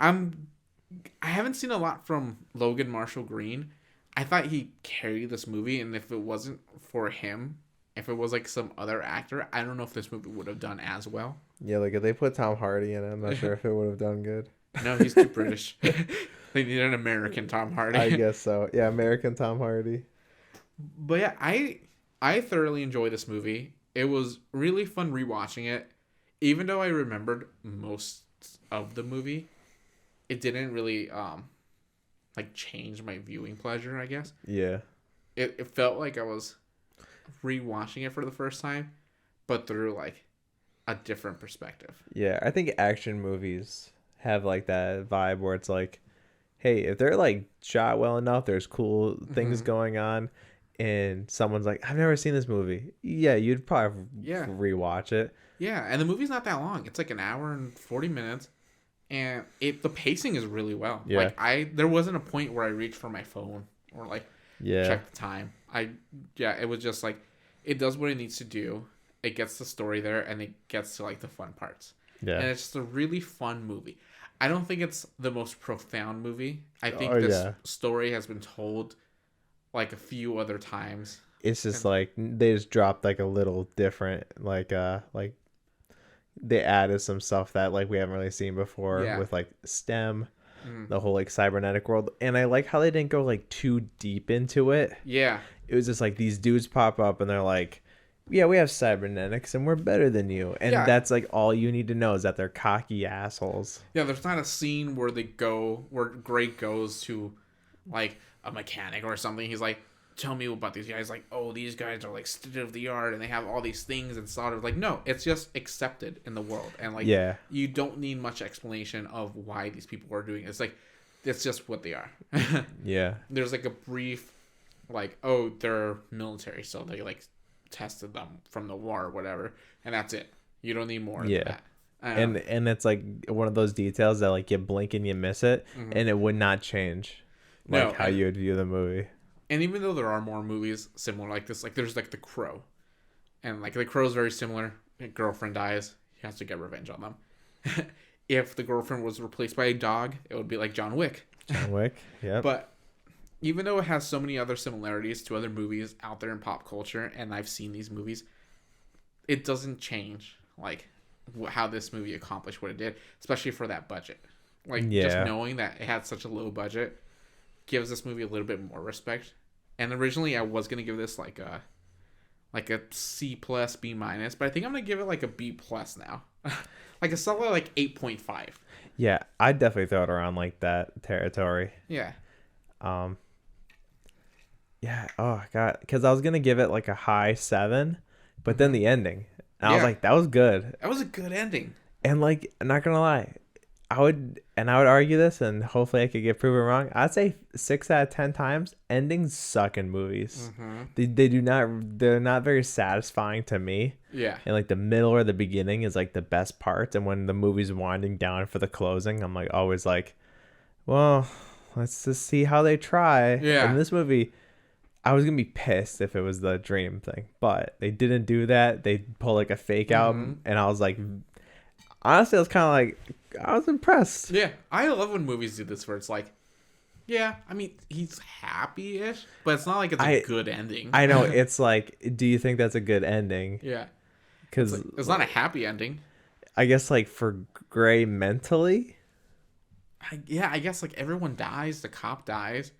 I haven't seen a lot from Logan Marshall-Green. I thought he carried this movie, and if it wasn't for him if it was like some other actor, I don't know if this movie would have done as well. Yeah, like if they put Tom Hardy in it, I'm not sure if it would have done good. No, he's too British. They need an American Tom Hardy. I guess so. Yeah, American Tom Hardy. But yeah, I thoroughly enjoy this movie. It was really fun rewatching it. Even though I remembered most of the movie, it didn't really like change my viewing pleasure, I guess. Yeah. It felt like I was rewatching it for the first time, but through like a different perspective. Yeah, I think action movies have like that vibe where it's like, hey, if they're like shot well enough, there's cool things going on, and someone's like, I've never seen this movie. Yeah, you'd probably rewatch it. Yeah, and the movie's not that long. It's like an hour and 40 minutes, and the pacing is really well. Yeah. Like there wasn't a point where I reached for my phone or like check the time. It was just like it does what it needs to do. It gets the story there, and it gets to like the fun parts. Yeah, and it's just a really fun movie. I don't think it's the most profound movie. I think this story has been told like a few other times. It's just like they just dropped like a little different, like they added some stuff that like we haven't really seen before with like STEM, the whole like cybernetic world. And I like how they didn't go like too deep into it. Yeah. It was just like these dudes pop up and they're like, yeah, we have cybernetics and we're better than you. And that's like all you need to know is that they're cocky assholes. Yeah, there's not a scene where Gray goes to like a mechanic or something. He's like, tell me about these guys. Like, oh, these guys are like state of the art and they have all these things and sort of like, no, it's just accepted in the world. And like, you don't need much explanation of why these people are doing it. It's like, it's just what they are. Yeah. There's like a brief, like, oh, they're military. So they like tested them from the war or whatever. And that's it. You don't need more than that. And it's like one of those details that like you blink and you miss it and it would not change like how you would view the movie. And even though there are more movies similar like this, like there's like The Crow. And like The Crow is very similar. A girlfriend dies. He has to get revenge on them. If the girlfriend was replaced by a dog, it would be like John Wick. John Wick, yeah. But even though it has so many other similarities to other movies out there in pop culture, and I've seen these movies, it doesn't change like how this movie accomplished what it did, especially for that budget. Like just knowing that it had such a low budget gives this movie a little bit more respect. And originally I was gonna give this like a C plus, B minus, but I think I'm gonna give it like a B plus now. Like a solid like 8.5. Yeah, I'd definitely throw it around like that territory. Yeah. Yeah. Oh god, because I was gonna give it like a high 7, but then the ending, and I was like, that was good. That was a good ending. And like, I'm not gonna lie, I would argue this, and hopefully I could get proven wrong. I'd say 6 out of 10 times endings suck in movies. They're not very satisfying to me. Yeah. And like the middle or the beginning is like the best part, and when the movie's winding down for the closing, I'm like always like, well, let's just see how they try. Yeah. And this movie, I was gonna be pissed if it was the dream thing, but they didn't do that. They pull like a fake album, and I was like, honestly, I was kind of like, I was impressed. Yeah, I love when movies do this, where it's like, yeah, I mean, he's happy-ish, but it's not like it's a good ending. I know, it's like, do you think that's a good ending? Yeah, because it's not a happy ending. I guess like for Gray mentally. I guess like everyone dies, the cop dies,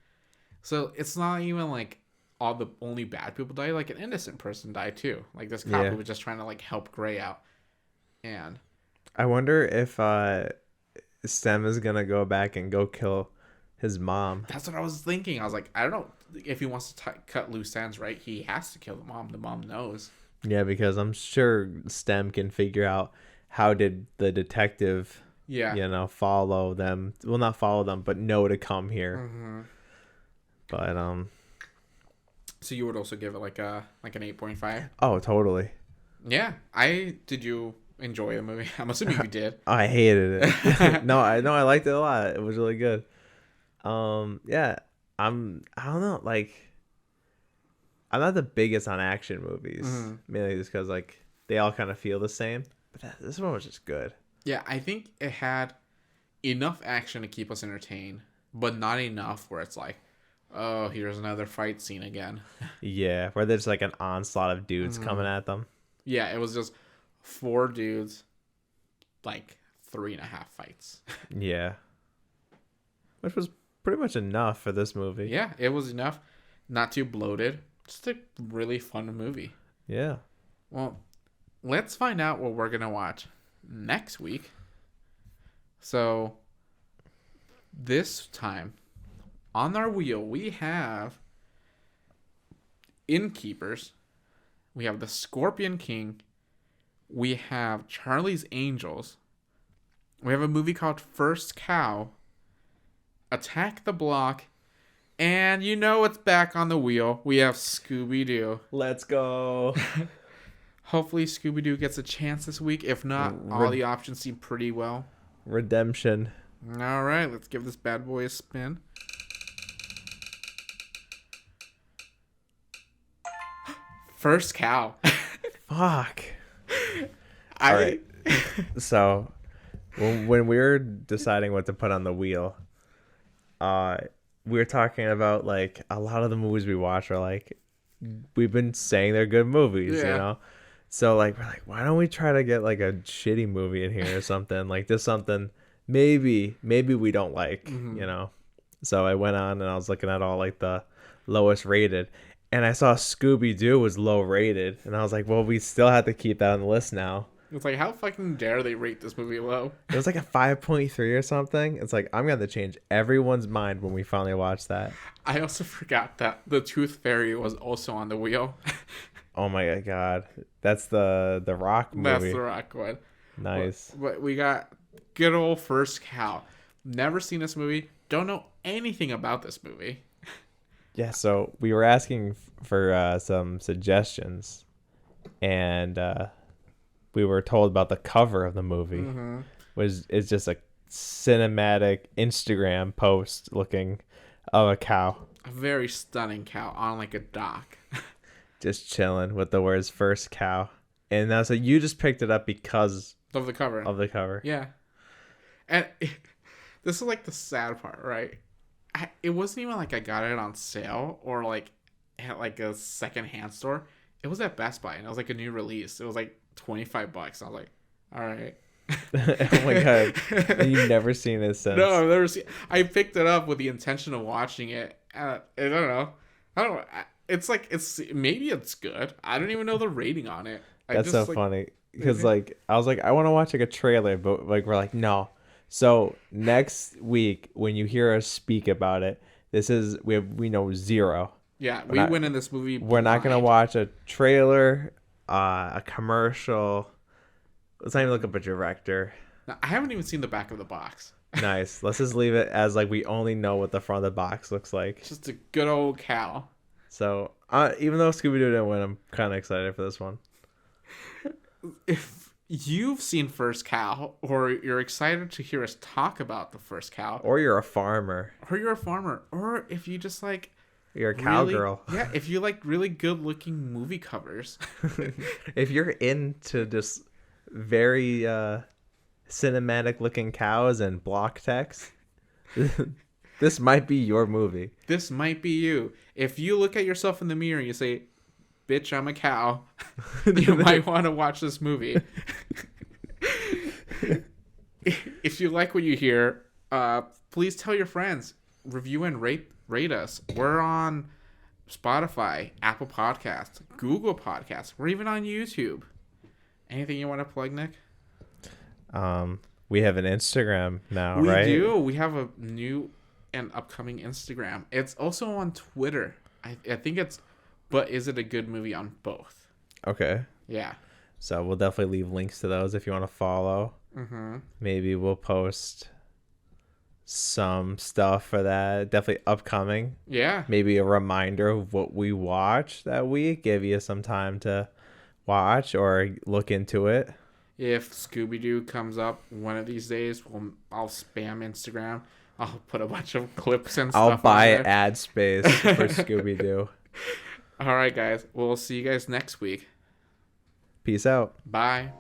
so it's not even like all the only bad people die. Like an innocent person died too. Like this cop who was just trying to like help Gray out. And I wonder if Stem is gonna go back and go kill his mom. That's what I was thinking. I was like, I don't know if he wants to cut loose ends, right? He has to kill the mom. The mom knows. Yeah, because I'm sure Stem can figure out how did the detective, follow them. Well, not follow them, but know to come here. But so you would also give it like an 8.5? Oh, totally. Yeah, did you enjoy the movie? I'm assuming you did. I hated it. No, I liked it a lot. It was really good. Yeah, I don't know, like I'm not the biggest on action movies, mainly just because like they all kind of feel the same. But this one was just good. Yeah, I think it had enough action to keep us entertained, but not enough where it's like, Oh, here's another fight scene again. Yeah, where there's like an onslaught of dudes coming at them. Yeah, it was just 4 dudes, like 3.5 fights. Yeah. Which was pretty much enough for this movie. Yeah, it was enough. Not too bloated. Just a really fun movie. Yeah. Well, let's find out what we're going to watch next week. So, this time, on our wheel, we have Innkeepers. We have The Scorpion King. We have Charlie's Angels. We have a movie called First Cow. Attack the Block. And you know it's back on the wheel. We have Scooby-Doo. Let's go. Hopefully Scooby-Doo gets a chance this week. If not, all the options seem pretty well. Redemption. All right, let's give this bad boy a spin. First Cow. Fuck. All right. So, when we were deciding what to put on the wheel, we were talking about like a lot of the movies we watch are like we've been saying they're good movies, you know. So like we're like, why don't we try to get like a shitty movie in here or something? Like just something maybe we don't like, you know. So I went on and I was looking at all like the lowest rated. And I saw Scooby-Doo was low rated. And I was like, well, we still have to keep that on the list now. It's like, how fucking dare they rate this movie low? It was like a 5.3 or something. It's like, I'm going to change everyone's mind when we finally watch that. I also forgot that the Tooth Fairy was also on the wheel. Oh my God. That's the Rock movie. That's the Rock one. Nice. But we got good old First Cow. Never seen this movie. Don't know anything about this movie. Yeah, so we were asking for some suggestions, and we were told about the cover of the movie, which is just a cinematic Instagram post looking of a cow. A very stunning cow on like a dock. Just chilling with the words "First Cow," and so you just picked it up because of the cover. Yeah, and this is like the sad part, right? It wasn't even like I got it on sale or like at like a secondhand store. It was at Best Buy and it was like a new release. It was like $25. I was like, all right. Oh my God. And you've never seen it since? No, I've never seen. I picked it up with the intention of watching it. I don't know. It's like maybe it's good. I don't even know the rating on it. That's so funny because like I was like I want to watch like a trailer, but like we're like no. So next week, when you hear us speak about it, we know zero. Yeah, we went in this movie. We're not gonna watch a trailer, a commercial. Let's not even look up a director. Now, I haven't even seen the back of the box. Nice. Let's just leave it as like we only know what the front of the box looks like. Just a good old cow. So even though Scooby-Doo didn't win, I'm kind of excited for this one. If you've seen First Cow, or you're excited to hear us talk about the First Cow, or you're a farmer, or if you just like you're a cowgirl, yeah, if you like really good looking movie covers, if you're into just very cinematic looking cows and block text, this might be your movie. This might be you. If you look at yourself in the mirror and you say, bitch, I'm a cow, you might want to watch this movie. If you like what you hear, please tell your friends. Review and rate us. We're on Spotify, Apple Podcasts, Google Podcasts. We're even on YouTube. Anything you want to plug, Nick? We have an Instagram now, right? We do. We have a new and upcoming Instagram. It's also on Twitter. I think it's... But is it a good movie on both? Okay. Yeah. So we'll definitely leave links to those if you want to follow. Maybe we'll post some stuff for that. Definitely upcoming. Yeah. Maybe a reminder of what we watched that week. Give you some time to watch or look into it. If Scooby-Doo comes up one of these days, I'll spam Instagram. I'll put a bunch of clips and stuff. I'll buy ad space for Scooby-Doo. All right, guys. We'll see you guys next week. Peace out. Bye.